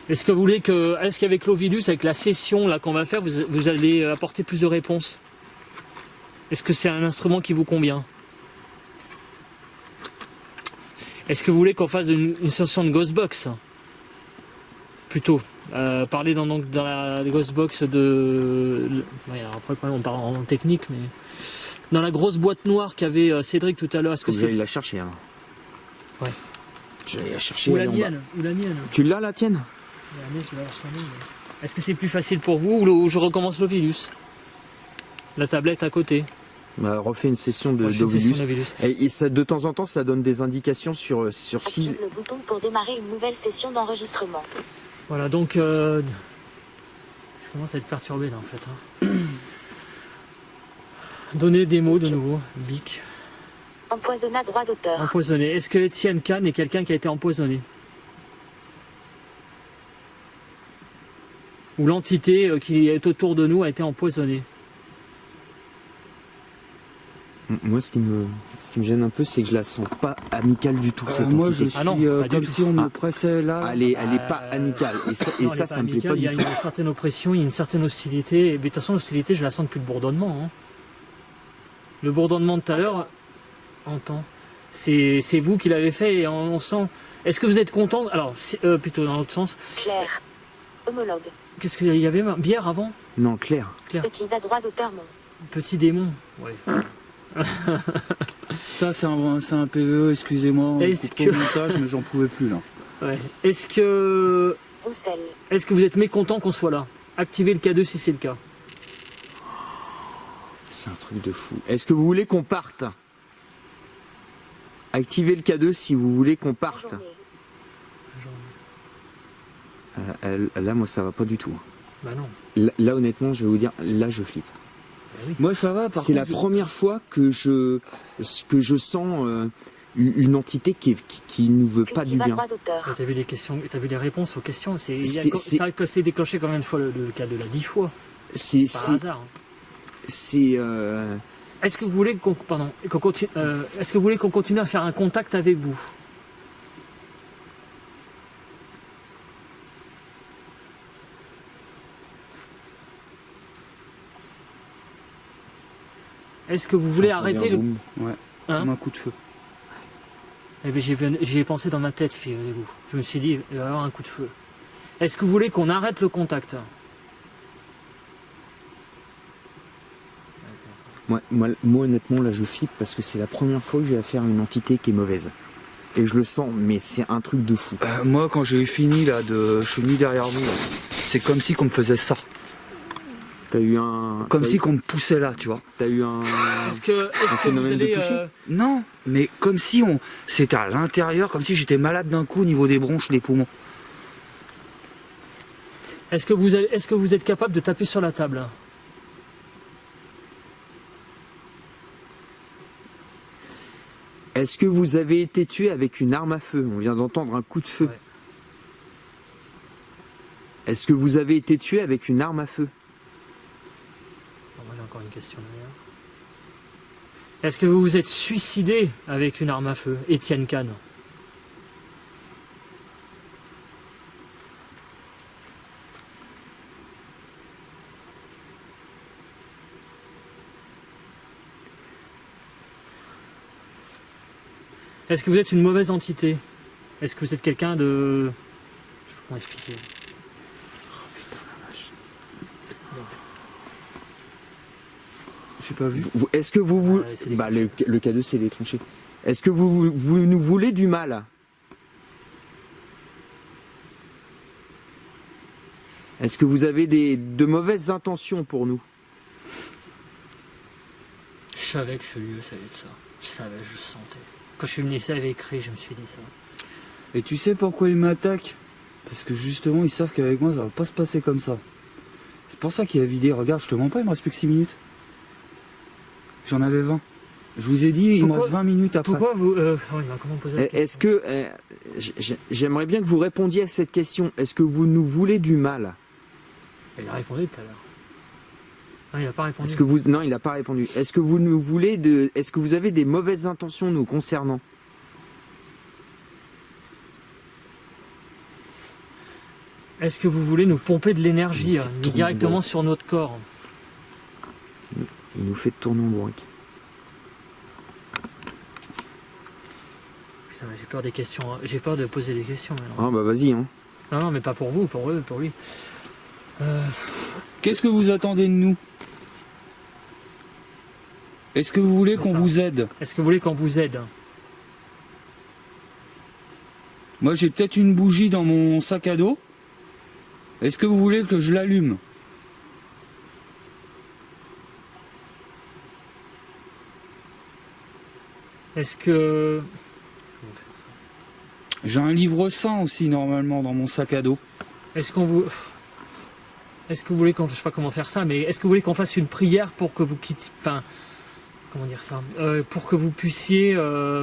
Est-ce que vous voulez que, est-ce qu'avec l'Ovilus, avec la session là qu'on va faire, vous allez apporter plus de réponses? Est-ce que c'est un instrument qui vous convient? Est-ce que vous voulez qu'on fasse une session de Ghostbox? Plutôt. Parler dans la Ghostbox de... Ouais, alors après, on parle en technique, mais... Dans la grosse boîte noire qu'avait Cédric tout à l'heure, est-ce que Vous c'est... allez la chercher alors. Ouais. J'allais la chercher. Ou la elle est en bas. mienne, ou la mienne. Tu l'as la tienne? La mienne, je vais la chercher, mais- Est-ce que c'est plus facile pour vous ou je recommence l'Ovilus? La tablette à côté. Bah, refais une session Moi, je fais une d'Ovilus. session d'Ovilus. Et ça, de temps en temps, ça donne des indications sur ce qui... Active le bouton pour démarrer une nouvelle session d'enregistrement. Voilà, donc... je commence à être perturbé là en fait. Hein. Donnez des mots de nouveau. Bic. Empoisonna droit d'auteur. Empoisonné. Est-ce que Étienne Kahn est quelqu'un qui a été empoisonné? où l'entité qui est autour de nous a été empoisonnée. Moi, ce qui me gêne un peu, c'est que je la sens pas amicale du tout, cette Moi, entité. je suis Ah non, pas du comme tout. si on me pressait là. Elle est pas amicale. Et ça, Non, elle est ça me plaît amicale, pas il y du a tout. une certaine oppression, il y a une certaine hostilité. Mais de toute façon, l'hostilité, je la sens depuis le bourdonnement. Hein. Le bourdonnement de tout à l'heure, entend. C'est vous qui l'avez fait et on sent. Est-ce que vous êtes content? Alors, plutôt dans l'autre sens. Claire. Homologue. Qu'est-ce qu'il y avait? Bière avant? Non, Claire. Petit d'Adroit d'Autermont. Petit démon. Ouais. Ça, c'est un PVE, excusez-moi, on Est-ce coupe au que- montage, mais j'en pouvais plus là. Ouais. Est-ce que Roussel. vous êtes mécontent qu'on soit là? Activez le K2 si c'est le cas. C'est un truc de fou. Est-ce que vous voulez qu'on parte? Activez le K2 si vous voulez qu'on parte. Journée. Là, moi, ça va pas du tout. Bah non. Là, honnêtement, je vais vous dire, là, je flippe. Moi, ça va, par C'est la contre, première fois que je sens une entité qui nous veut pas du Cultivar bien. droit d'auteur. T'as vu les questions, t'as vu les réponses aux questions. C'est- Ça a s'est déclenché combien de fois le K2 là? 10 fois. C'est Par hasard. Hein. c'est Est-ce que vous voulez qu'on continue est-ce que vous voulez qu'on continue à faire un contact avec vous? Est-ce que vous voulez arrêter le... Ouais, Hein? comme un coup de feu. Eh bien, j'y ai pensé dans ma tête, figurez-vous. Je me suis dit, il va y avoir un coup de feu. Est-ce que vous voulez qu'on arrête le contact? moi, honnêtement, là, je flippe parce que c'est la première fois que j'ai affaire à une entité qui est mauvaise. Et je le sens, mais c'est un truc de fou. Moi, quand j'ai fini là, je suis mis derrière vous, là. C'est comme si qu'on me faisait ça. T'as eu un... Comme si qu'on me poussait là, tu vois. T'as eu un... Est-ce que vous phénomène de allez... toucher Non, mais comme si c'était à l'intérieur, comme si j'étais malade d'un coup au niveau des bronches, des poumons. Est-ce que vous êtes capable de taper sur la table? Est-ce que vous avez été tué avec une arme à feu? On vient d'entendre un coup de feu. Ouais. Est-ce que vous avez été tué avec une arme à feu? Moi, j'ai encore une question derrière. Est-ce que vous vous êtes suicidé avec une arme à feu, Étienne Kahn? Est-ce que vous êtes une mauvaise entité? Est-ce que vous êtes quelqu'un de... Je sais pas comment expliquer. J'ai pas vu. Est-ce que vous... Ouais, c'est bah, le K2 c'est déclenché. Est-ce que vous nous voulez du mal? Est-ce que vous avez de mauvaises intentions pour nous? Je savais que ce lieu, ça allait être ça. Je savais, je le sentais. Quand je suis venu ici avec écrit, je me suis dit ça. Et tu sais pourquoi ils m'attaquent? Parce que justement, ils savent qu'avec moi, ça va pas se passer comme ça. C'est pour ça qu'il a vidé. Regarde, je te mens pas, il me reste plus que 6 minutes. J'en avais 20. Je vous ai dit, il me reste 20 minutes après. Pourquoi vous... oui, bah, comment poser la question? Est-ce que... j'aimerais bien que vous répondiez à cette question. Est-ce que vous nous voulez du mal? Il a répondu tout à l'heure. Non, il n'a pas répondu. Non, il n'a pas répondu. Est-ce que vous nous voulez Est-ce que vous avez des mauvaises intentions nous concernant? Est-ce que vous voulez nous pomper de l'énergie Il fait tourner directement le sur notre corps? Il nous fait tourner en bourrique. Putain, j'ai peur des questions. Hein. J'ai peur de poser des questions. Maintenant. Ah bah vas-y, hein. Non, non, mais pas pour vous, pour eux, pour lui. Qu'est-ce que vous attendez de nous? Est-ce que vous voulez C'est qu'on ça. vous aide? Est-ce que vous voulez qu'on vous aide? Moi, j'ai peut-être une bougie dans mon sac à dos. Est-ce que vous voulez que je l'allume? Est-ce que... J'ai un livre saint aussi, normalement, dans mon sac à dos. Est-ce qu'on vous... Est-ce que vous voulez qu'on... Je sais pas comment faire ça, mais est-ce que vous voulez qu'on fasse une prière pour que vous quittiez... Enfin... Comment dire ça? Pour que vous puissiez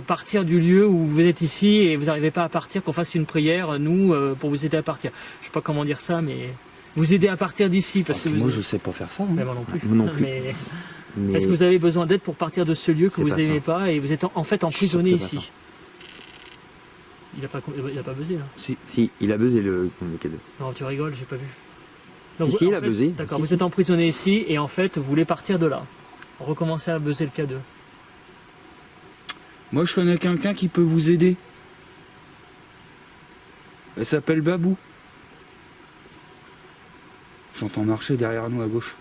partir du lieu où vous êtes ici et vous n'arrivez pas à partir, qu'on fasse une prière, nous, pour vous aider à partir. Je sais pas comment dire ça, mais... vous aider à partir d'ici parce que Moi, je sais pas faire ça. hein. Mais moi non plus. Moi non plus. Mais Mais est-ce que vous avez besoin d'aide pour partir de ce lieu que C'est vous pas n'aimez ça. pas et vous êtes en fait emprisonné Je suis sûr que c'est ici? Il a pas buzzé là. si, il a buzzé le cadeau. Non, tu rigoles, j'ai pas vu. Si, en il a fait, buzzé. D'accord, Si, vous si. êtes emprisonné ici et en fait vous voulez partir de là. Recommencer à buzzer le K2. Moi, je connais quelqu'un qui peut vous aider. Elle s'appelle Babou. J'entends marcher derrière nous à gauche.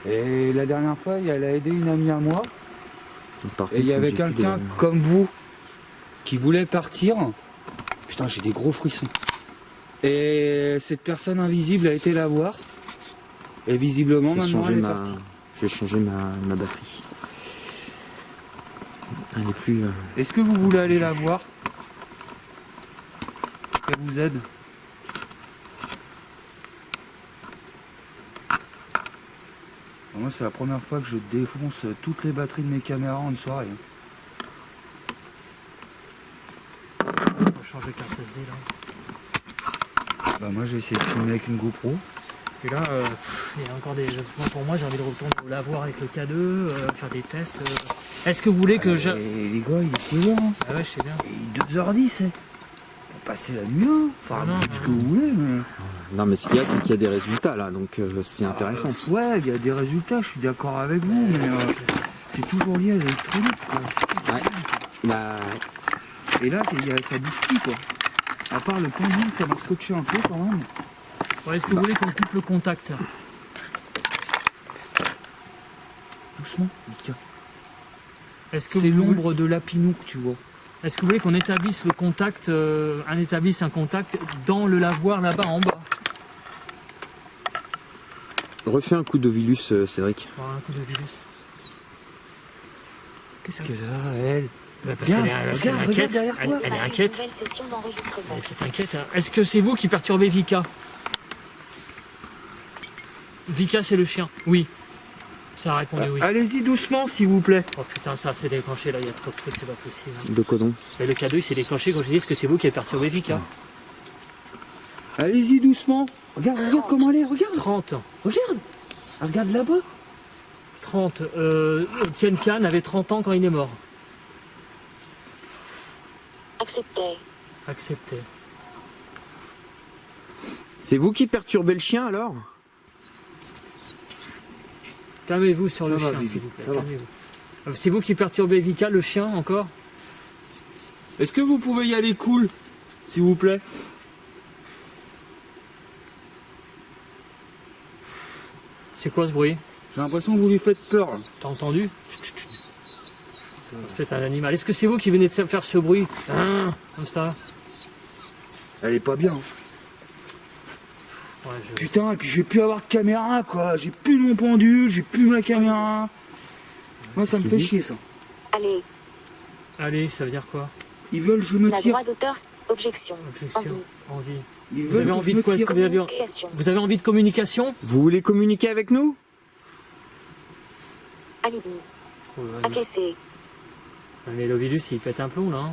Et la dernière fois, elle a aidé une amie à moi. Par Et il y contre, avait j'ai plus quelqu'un de- comme vous qui voulait partir. Putain, j'ai des gros frissons. Et cette personne invisible a été la voir. Et visiblement, Je vais maintenant, changer elle est ma... partie. Je vais changer ma batterie. Elle est plus... Est-ce que vous voulez aller la voir? Qu'elle vous aide? Moi, c'est la première fois que je défonce toutes les batteries de mes caméras en une soirée. On va changer de carte SD là. Bah, moi, j'ai essayé de filmer avec une GoPro. Et là, il y a encore des. Moi, pour moi, j'ai envie de retourner au lavoir avec le K2, faire des tests. Est-ce que vous voulez que je. Et les gars, il est 2h. Hein. Ah ouais, je sais bien. Et 2h10. Hein. Pour passer la nuit là. Enfin, Ah non, vous faites ce non. que vous voulez. Mais... Non, mais ce qu'il y a, c'est qu'il y a des résultats, là. Donc, c'est intéressant. Ouais, il y a des résultats, je suis d'accord avec vous. Mais c'est toujours lié à l'électronique. Quoi. Ouais. Bah, Et là, ça bouge plus, quoi. À part le pendule, ça m'a scotché un peu quand même. Ouais, est-ce que vous voulez qu'on coupe le contact? Doucement, Mika. Est-ce que C'est vous voulez- l'ombre de Lapinouk, tu vois. Est-ce que vous voulez qu'on établisse le contact, un contact dans le lavoir là-bas en bas? refais un coup d'Ovilus, Cédric. Voilà, un coup de virus. Qu'est-ce qu'elle a, elle? Parce Regarde, qu'elle est, parce regarde, qu'elle est regarde inquiète. derrière toi. Elle est Une inquiète. nouvelle session d'enregistrement. Elle est peut-être inquiète. Hein. Est-ce que c'est vous qui perturbez Vika? Vika, c'est le chien. Oui. Ça a répondu oui. Allez-y doucement, s'il vous plaît. Oh putain, ça s'est déclenché là, il y a trop de trucs, c'est pas possible. Hein. De Codon. Mais le K2 il s'est déclenché quand je dis est-ce que c'est vous qui avez perturbé Vika? Allez-y doucement. Regarde, regarde comment elle est, regarde. 30. Regarde. Regarde là-bas. 30. Tien Khan avait 30 ans quand il est mort. Accepté. Accepté. C'est vous qui perturbez le chien, alors? Calmez-vous sur Ça le va, chien, Bibi, s'il vous plaît. ça va. Calmez-vous. C'est vous qui perturbez Vika, le chien, encore? Est-ce que vous pouvez y aller cool, s'il vous plaît? C'est quoi ce bruit? J'ai l'impression que vous lui faites peur. Là. T'as entendu? C'est peut-être un animal. Est-ce que c'est vous qui venez de faire ce bruit? Hein, comme ça? Elle est pas bien. Ouais, je... Putain, et puis j'ai plus avoir de caméra, quoi. J'ai plus mon pendule, j'ai plus ma caméra. Moi, ça me fait chier, ça. Allez, Allez, ça veut dire quoi? Ils veulent que je me la tire. droit d'auteur. Objection. Objection. Envie. Ils Vous veulent avez que envie je de me quoi? Est-ce tire. que vous avez... Création. vous avez envie de communication? Vous voulez communiquer avec nous? Alibi. Acquiescer. Mais l'Ovilus, il pète un plomb, là. Hein.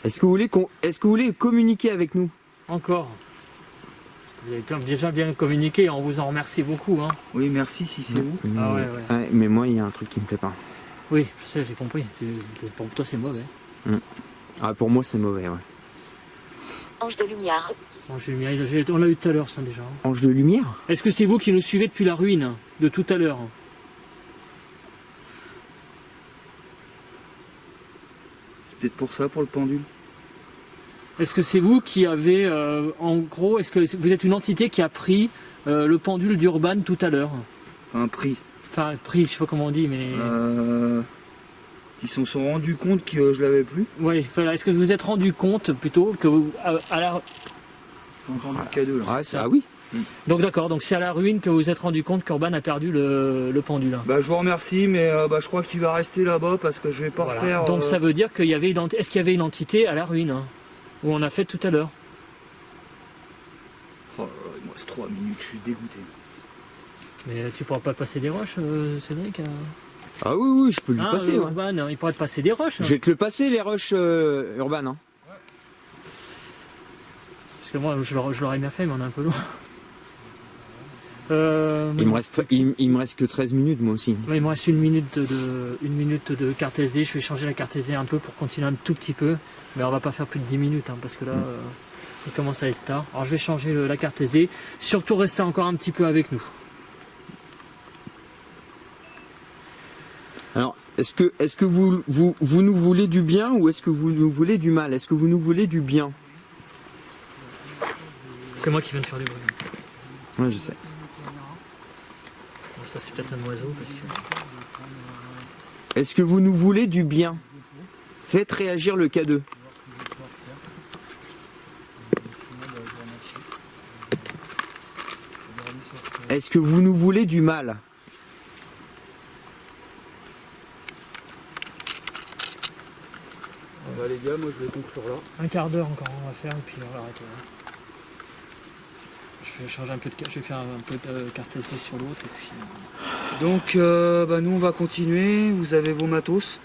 Est-ce que vous voulez communiquer avec nous? Encore. Parce que vous avez quand même déjà bien communiqué, on vous en remercie beaucoup. Hein. Oui, merci si c'est vous. Mais, Ah ouais, ouais. mais moi, il y a un truc qui me plaît pas. Oui, je sais, j'ai compris. Pour toi, c'est mauvais. Ah, pour moi, c'est mauvais, ouais. Ange de lumière. Bon, on l'a eu tout à l'heure, ça, déjà. Ange de lumière? Est-ce que c'est vous qui nous suivez depuis la ruine de tout à l'heure? C'est peut-être pour ça, pour le pendule. Est-ce que c'est vous qui avez, en gros, est-ce que vous êtes une entité qui a pris le pendule d'Urban tout à l'heure? Un prix. Enfin, pris, je sais pas comment on dit, mais... Ils se sont rendus compte que je l'avais plus. Ouais, voilà. Est-ce que vous vous êtes rendu compte, plutôt, que vous, à la... J'ai entendu le cadeau là. Ah, ça, oui. Donc d'accord, donc c'est à la ruine que vous vous êtes rendu compte qu'Urban a perdu le pendule. Bah je vous remercie, mais je crois qu'il va rester là-bas parce que je vais pas Voilà. refaire. Donc ça veut dire qu'il y avait est-ce qu'il y avait une entité à la ruine, hein, où on a fait tout à l'heure? Oh là là, il me reste 3 minutes, je suis dégoûté. Mais tu pourras pas passer des roches, Cédric? Ah oui, oui, je peux lui Ah, passer, ouais. Urban, il pourrait te passer des roches. Hein. Je vais te le passer, les rushs Urban. Hein. Parce que moi, je l'aurais bien fait, mais on est un peu loin. Il me reste que 13 minutes, moi aussi. Ouais, il me reste une minute de carte SD. Je vais changer la carte SD un peu pour continuer un tout petit peu. Mais on va pas faire plus de 10 minutes, hein, parce que là, il commence à être tard. Alors je vais changer la carte SD. Surtout rester encore un petit peu avec nous. Alors, est-ce que vous nous voulez du bien ou est-ce que vous nous voulez du mal? Est-ce que vous nous voulez du bien? C'est moi qui viens de faire du bruit. Ouais, je sais. Bon, ça c'est peut-être un oiseau parce que... Est-ce que vous nous voulez du bien? Faites réagir le K2. Est-ce que vous nous voulez du mal? Bah, les gars, moi je vais conclure là. Un quart d'heure encore on va faire et puis on va arrêter là. Je vais changer un peu de... Je vais faire un peu de carte SD sur l'autre et puis... Donc bah, nous on va continuer, vous avez vos matos.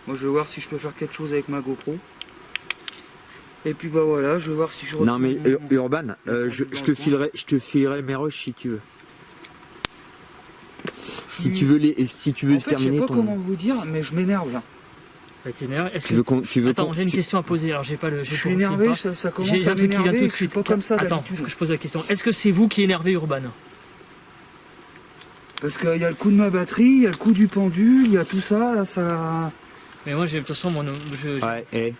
Moi je vais voir si je peux faire quelque chose avec ma GoPro. Et puis bah voilà, je vais voir si je... Non mais Urban, je te filerai mes rushs si tu veux. Si tu veux en fait, terminer je sais pas ton... comment vous dire, mais je m'énerve là. Est-ce que... Attends, j'ai une question à poser. Alors, j'ai pas le. Je suis énervé, ça commence à un truc qui vient tout m'énerver. de Je suis suite. pas comme ça Attends, d'habitude. faut que je pose la question. Est-ce que c'est vous qui énervez Urban? Parce qu'il y a le coup de ma batterie, il y a le coup du pendule, il y a tout ça, là, ça... Mais moi, j'ai de toute façon, Ouais,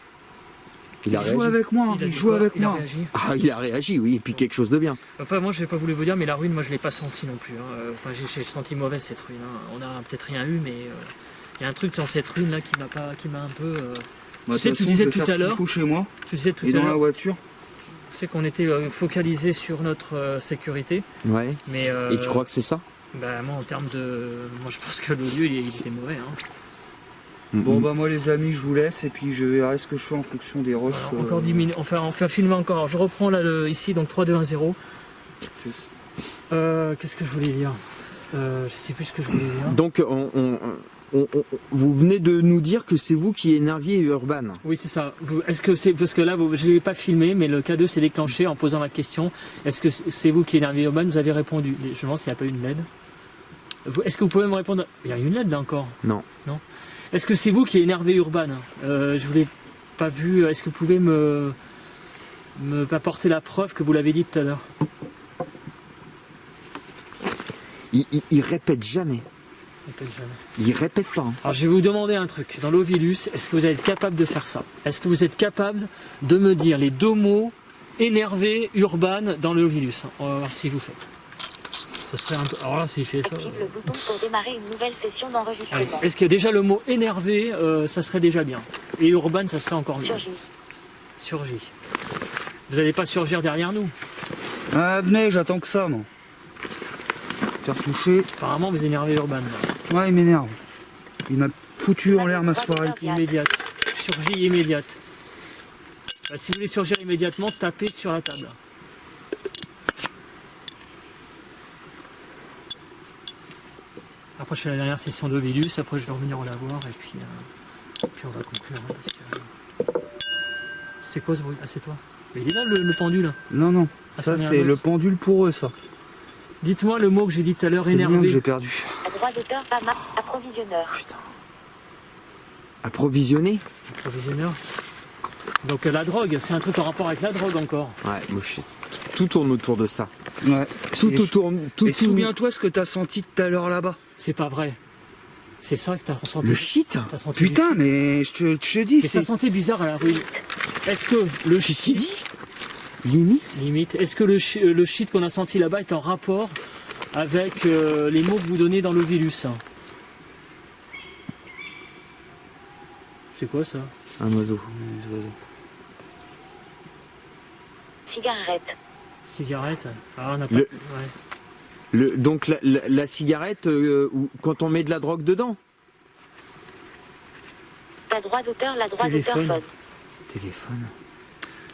il a joue réagi. avec moi, il joue avec il a moi. réagi. Ah, il a réagi, oui, et puis quelque chose de bien. Enfin, moi, je n'ai pas voulu vous dire, mais la ruine, moi, je l'ai pas senti non plus. Hein. Enfin, j'ai senti mauvaise cette ruine. Hein. On a peut-être rien eu, mais il y a un truc dans cette ruine là qui m'a un peu. Bah, tu sais, tu disais tout à l'heure. Chez moi. Tu disais tout et à dans la l'heure. voiture. Tu sais qu'on était focalisé sur notre sécurité. Ouais. Mais, Et tu crois que c'est ça? Bah, moi, en termes de. Moi, je pense que le lieu, il était mauvais. Hein. Bon bah moi les amis je vous laisse et puis je verrai ce que je fais en fonction des rushs. Alors, encore 10 minutes, on fait filmer encore. Alors, je reprends là ici, donc 3, 2, 1, 0. Qu'est-ce que je voulais dire? Je sais plus ce que je voulais dire. Donc vous venez de nous dire que c'est vous qui énerviez Urban. Oui c'est ça. Est-ce que c'est parce que là je l'ai pas filmé mais le K2 s'est déclenché en posant la question. Est-ce que c'est vous qui énerviez Urban? Vous avez répondu. Je me demande s'il n'y a pas eu une LED. Est-ce que vous pouvez me répondre? Il y a une LED là encore? Non. Non. Est-ce que c'est vous qui énervez Urban? Je vous l'ai pas vu. Est-ce que vous pouvez me apporter la preuve que vous l'avez dit tout à l'heure? Il répète jamais. Il répète pas. Hein. Alors je vais vous demander un truc. Dans l'Ovilus, est-ce que vous êtes capable de faire ça? Est-ce que vous êtes capable de me dire les deux mots énervé Urban dans l'Ovilus? On va voir si vous faites. Ça serait un peu... Alors là, s'il fait ça... Active le bouton pour démarrer une nouvelle session d'enregistrement. Est-ce que déjà le mot énervé, ça serait déjà bien? Et Urban, ça serait encore mieux. Surgit. Vous n'allez pas surgir derrière nous? Ah venez, j'attends que ça moi. Faire toucher. Apparemment, vous énervez Urban. Là. Ouais il m'énerve. Il m'a foutu en l'air ma soirée. Immédiate. Surgit immédiate. Bah, si vous voulez surgir immédiatement, tapez sur la table. Après je fais la dernière session d'Ovilus, après je vais revenir la voir et puis on va conclure. Hein, parce que... C'est quoi ce bruit? Ah c'est toi? Mais il est là le pendule. Non non, Ah, ça ça c'est le pendule pour eux ça. Dites-moi le mot que j'ai dit tout à l'heure, C'est bien que énervé. j'ai perdu. À droit d'auteur, PAMA, approvisionneur. Putain. Approvisionner? Approvisionneur. Donc la drogue, c'est un truc en rapport avec la drogue encore. Ouais, moi tout tourne autour de ça. Ouais. Tout autour. Et souviens-toi ce que t'as senti tout à l'heure là-bas. C'est pas vrai. C'est ça que t'as ressenti. Le shit. T'as senti Putain du shit. mais je te dis Mais ça c'est... sentait bizarre à la rue. Est-ce que le Qu'est-ce qu'il dit? Limite. Est-ce que le shit qu'on a senti là-bas est en rapport avec les mots que vous donnez dans l'Ovilus? C'est quoi ça? Un oiseau. Cigarette. Cigarette? Ah, on n'a pas... Le- Ouais. Donc la cigarette, quand on met de la drogue dedans. À droit d'auteur, la droit d'auteur Téléphone. phone. Téléphone.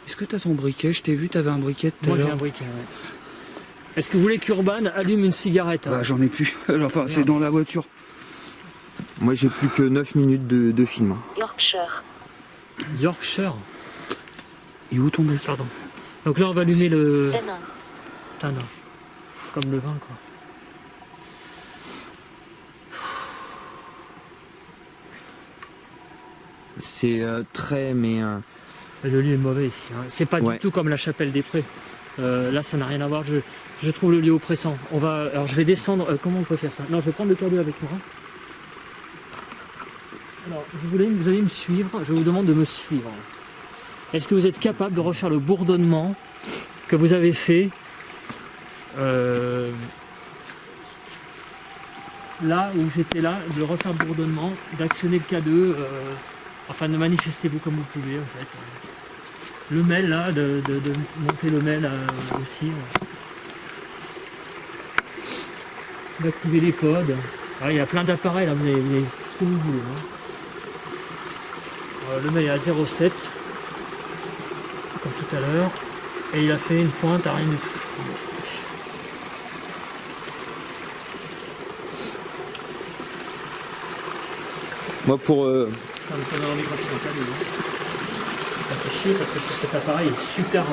Est-ce que t'as ton briquet? Je t'ai vu, t'avais un briquet tout à Moi j'ai un l'heure. briquet, ouais. Est-ce que vous voulez qu'Urban allume une cigarette? Bah j'en ai plus. Enfin c'est dans la voiture. Moi j'ai plus que 9 minutes de film. Yorkshire. Yorkshire. Et où ton briquet? Pardon. Donc là, on va allumer le Tanin. tanin. Comme le vin, quoi. C'est très, mais... Le lieu est mauvais ici. Hein. C'est pas Ouais. du tout comme la chapelle des Prés. Là, ça n'a rien à voir. Je trouve le lieu oppressant. Alors, je vais descendre. Comment on peut faire ça? Non, je vais prendre le cadeau avec moi. Alors, vous allez me suivre. Je vous demande de me suivre. Est-ce que vous êtes capable de refaire le bourdonnement que vous avez fait là où j'étais là, de refaire le bourdonnement, d'actionner le K2, enfin de manifestez-vous comme vous pouvez en fait. Le mail là, de monter le mail aussi. D'activer les codes. Ah, il y a plein d'appareils là, vous avez tout ce que vous voulez. Hein. Le mail est à 0,7 comme tout à l'heure. Et il a fait une pointe à rien du tout. Moi, pour... Ça donne envie quand je suis en câble. Ça fait chier parce que cet appareil est super,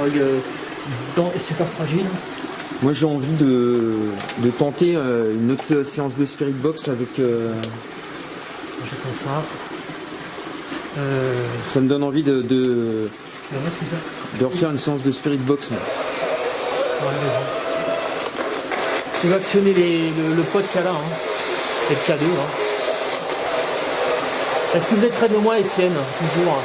super fragile. Moi, j'ai envie de tenter une autre séance de Spirit Box avec... J'attends ça. Ça me donne envie de Alors, est-ce que ça... refaire une séance de Spirit Box. Moi. Ouais, vas-y. Tu vas actionner le pod qu'il y a là, hein, et le K2. Hein. Est-ce que vous êtes près de moi, Étienne? Toujours.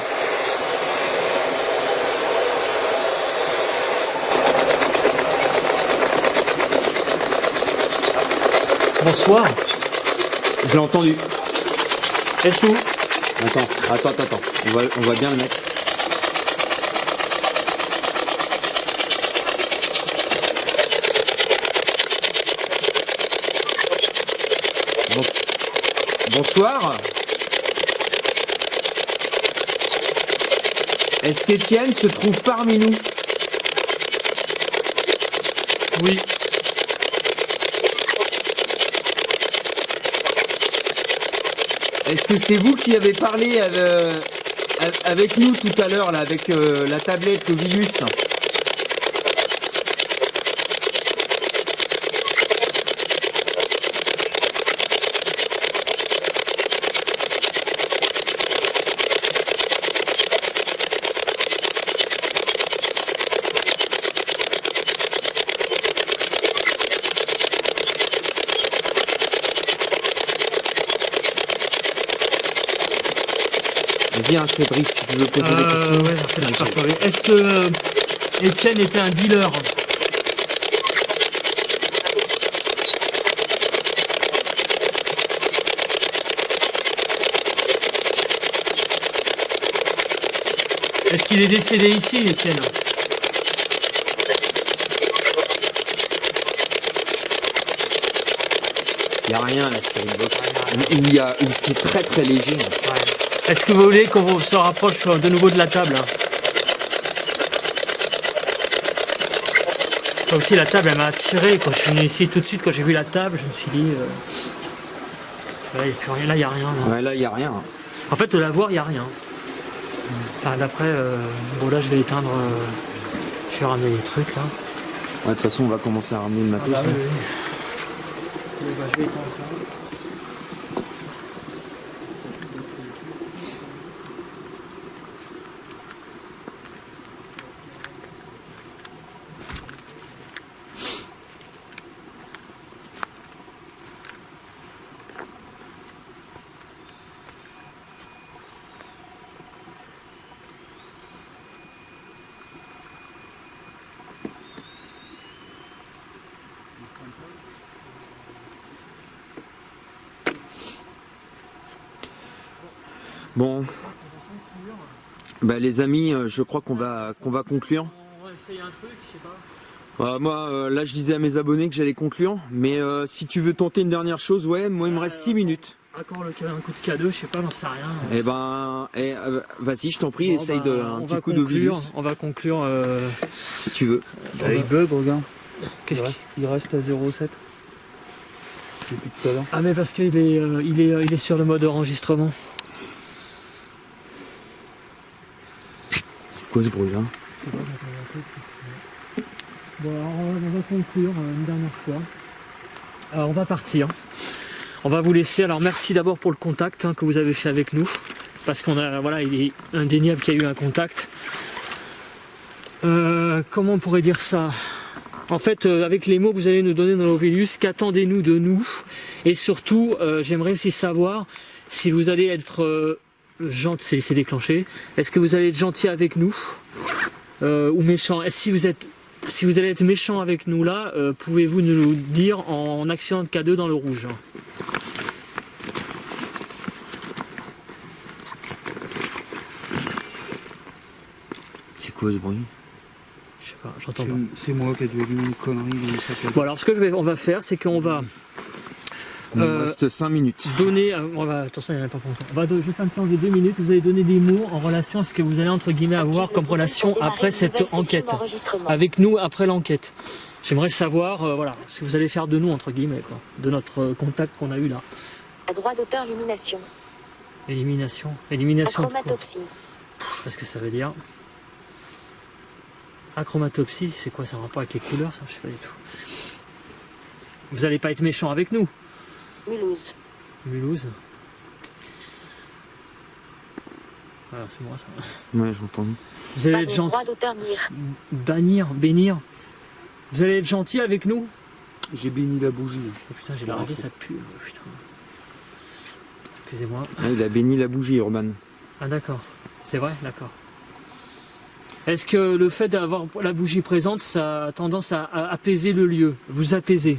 Bonsoir. Je l'ai entendu. Est-ce que vous... Attends. On va bien le mettre. Bonsoir. Est-ce qu'Étienne se trouve parmi nous? Oui. Est-ce que c'est vous qui avez parlé avec nous tout à l'heure, là, avec la tablette, le Vilus? Vas-y, hein, Cédric, si tu veux poser des questions. Ouais, en fait, je suis perturbé. Est-ce que Étienne était un dealer? Est-ce qu'il est décédé ici, Étienne? Il n'y a rien, la Spirit Box. Où c'est très très léger. Ouais. Est-ce que vous voulez qu'on se rapproche de nouveau de la table, hein? Ça aussi, la table, elle m'a attiré. Quand je suis venu ici tout de suite, quand j'ai vu la table, je me suis dit... Là, il n'y a plus rien. Là, il n'y a rien. Là. Ouais, là, il n'y a rien. En fait, de la voir, il n'y a rien. Enfin, d'après... Bon, là, je vais éteindre... Je vais ramener les trucs, là. Ouais, de toute façon, on va commencer à ramener le matos. Ah bah, hein. oui. Bon, bah, je vais éteindre ça. Bon. Bah, les amis, je crois qu'on va conclure. On va essayer un truc, je sais pas. Moi, là, je disais à mes abonnés que j'allais conclure. Mais si tu veux tenter une dernière chose, ouais, moi, il me reste 6 minutes. Encore un coup de cadeau, je sais pas, j'en sais rien. Eh ben, vas-y, je t'en prie, Bon, essaye bah, un on petit va coup de conclure, Vilus, on va conclure. si tu veux. Il bug, regarde. Qu'est-ce Il reste à 0,7. Depuis tout à l'heure. Ah mais parce qu'il est, il est sur le mode enregistrement. C'est quoi ce bruit là? sais pas, j'entends un truc. Bon, alors on va conclure une dernière fois. Alors, on va partir. On va vous laisser. Alors merci d'abord pour le contact que vous avez fait avec nous. Parce qu'on a, voilà, il est indéniable qu'il y a eu un contact. Comment on pourrait dire ça? En fait, avec les mots que vous allez nous donner dans l'Ovilus, qu'attendez-nous de nous? Et surtout, j'aimerais aussi savoir si vous allez être gentil, c'est déclenché. Est-ce que vous allez être gentil avec nous ou méchant? Si vous allez être méchant avec nous là, pouvez-vous nous le dire en accident de K2 dans le rouge? C'est quoi ce bruit? Je sais pas, j'entends pas. C'est moi qui ai dû allumer une connerie dans le sac à dos. Bon, alors ce que on va faire, c'est qu'on va Il nous reste 5 minutes. donner. Attention, il n'y en a pas pour longtemps. Je vais faire une séance de 2 minutes. Vous allez donner des mots en relation à ce que vous allez entre guillemets avoir comme relation après cette enquête. Avec nous après l'enquête. J'aimerais savoir, voilà, ce que vous allez faire de nous entre guillemets, quoi, de notre contact qu'on a eu là. À droit d'auteur, illumination. Élimination. Élimination. de quoi? Achromatopsie. Je sais pas ce que ça veut dire. Achromatopsie, c'est quoi? Ça a un rapport avec les couleurs, ça? Je sais pas du tout. Vous allez pas être méchant avec nous? Mulhouse. Mulhouse. Voilà, c'est moi ça. Ouais, j'entends. Vous allez être Droit gentil. d'auteur, mire. Bannir, bénir. Vous allez être gentil avec nous? J'ai béni la bougie. Oh putain, j'ai largué, ça pue. Oh, putain. Excusez-moi. Ah, il a béni la bougie, Urban. Ah d'accord. C'est vrai? D'accord. Est-ce que le fait d'avoir la bougie présente, ça a tendance à apaiser le lieu? Vous apaiser?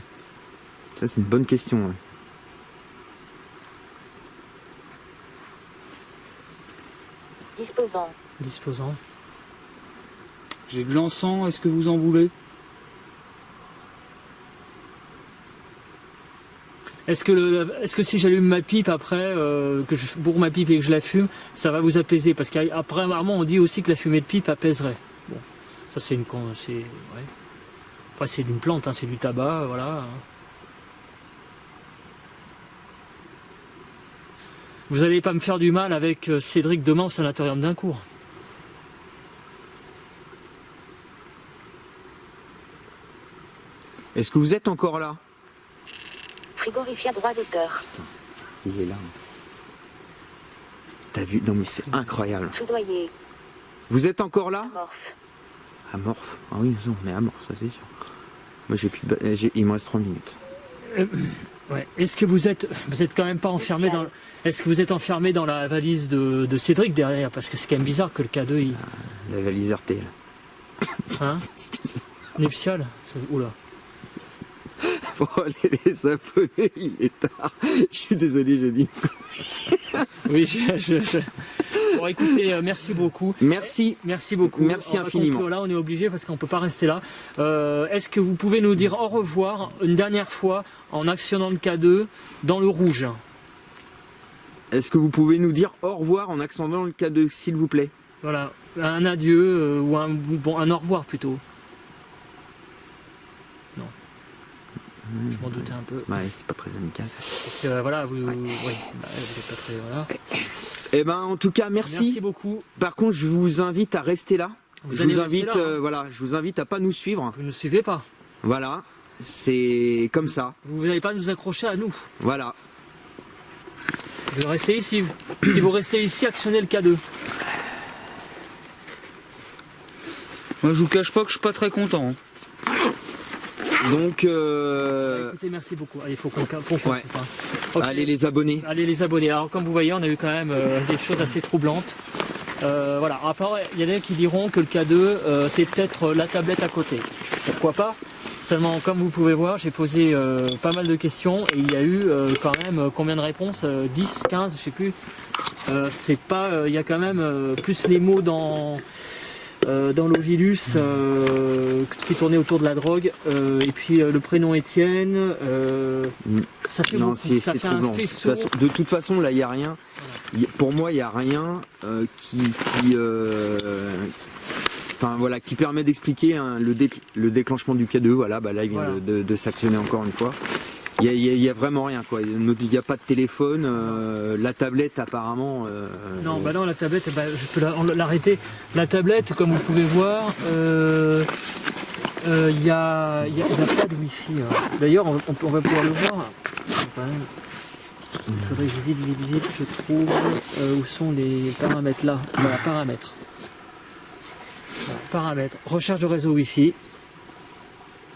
Ça, c'est une bonne question. Ouais. Disposant. Disposant. J'ai de l'encens, est-ce que vous en voulez? Est-ce que si j'allume ma pipe après, que je bourre ma pipe et que je la fume, ça va vous apaiser? Parce qu'après, on dit aussi que la fumée de pipe apaiserait. Bon, ça c'est une... Ouais. Après c'est d'une plante, hein, c'est du tabac, voilà. Vous n'allez pas me faire du mal avec Cédric demain au sanatorium d'Incourt. Est-ce que vous êtes encore là? Frigorifia droit d'auteur. Putain, il est là. T'as vu? Non mais c'est incroyable. Soudoyer. Vous êtes encore là? Amorphe. Amorphe. Ah oui, on est amorphe, ça c'est sûr. Moi j'ai plus de... il me reste 3 minutes. Ouais. Est-ce que vous êtes quand même pas enfermé dans... Est-ce que vous êtes enfermé dans la valise de Cédric derrière? Parce que c'est quand même bizarre que le K2 il... La valise RTL. Hein? Nuptial? Oula. Bon, allez les abonnés, il est tard. Je suis désolé, j'ai dit. Oui, Bon, écoutez, merci beaucoup. Merci. Merci beaucoup. Merci infiniment. Là, on est obligé parce qu'on ne peut pas rester là. Est-ce que vous pouvez nous dire au revoir une dernière fois en actionnant le K2 dans le rouge? Est-ce que vous pouvez nous dire au revoir en accentuant le K2, s'il vous plaît? Voilà, un adieu ou un au revoir plutôt. Non. Je m'en doutais un peu. Ouais, c'est pas très amical. Voilà, vous êtes pas très... Voilà. Eh ben, en tout cas, Merci beaucoup. Par contre, je vous invite à rester là. Vous allez rester là, hein. Voilà, je vous invite à pas nous suivre. Vous ne suivez pas. Voilà, c'est comme ça. Vous n'allez pas nous accrocher à nous. Voilà. Vous restez ici. Si vous restez ici, actionnez le K2. Moi je vous cache pas que je suis pas très content. Donc, Écoutez, merci beaucoup. Allez, il faut qu'on ouais. hein. Okay. Allez les abonnés. Allez les abonnés. Alors comme vous voyez, on a eu quand même des choses assez troublantes. Voilà. Après, il y en a qui diront que le K2, c'est peut-être la tablette à côté. Pourquoi pas? Seulement, comme vous pouvez voir, j'ai posé pas mal de questions et il y a eu quand même combien de réponses? 10, 15, je sais plus. C'est pas, il y a quand même plus les mots dans l'Ovilus qui tournait autour de la drogue et puis le prénom Étienne. Ça fait Non, beaucoup. Ça c'est fait troublant. un faisceau. De toute façon, là, il n'y a rien. Pour moi, il n'y a rien enfin voilà, qui permet d'expliquer hein, le déclenchement du K2. Voilà, bah là il vient de s'actionner encore une fois. Il y a vraiment rien quoi. Il n'y a pas de téléphone. La tablette apparemment. Non, bah non, la tablette, bah, je peux l'arrêter. La tablette, comme vous pouvez voir, il y a pas de wifi. D'ailleurs, on va pouvoir le voir. Il faudrait que je vite, je trouve où sont les paramètres là. Voilà, paramètres. Voilà, paramètres. Recherche de réseau wifi.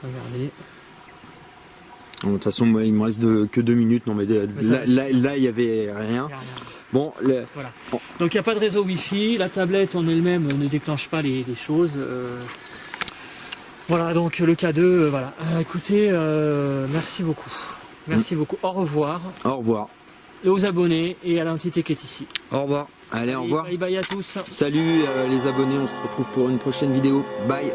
Regardez. De toute façon, moi, il me reste que 2 minutes. Non, mais là, il n'y avait rien. Bon, voilà. Donc il n'y a pas de réseau Wi-Fi. La tablette en elle-même ne déclenche pas les choses. Voilà, donc le K2, voilà. Écoutez, merci beaucoup. Merci beaucoup. Au revoir. Au revoir. Et aux abonnés et à l'entité qui est ici. Au revoir. Allez, au revoir. Bye bye à tous. Salut les abonnés, on se retrouve pour une prochaine vidéo. Bye.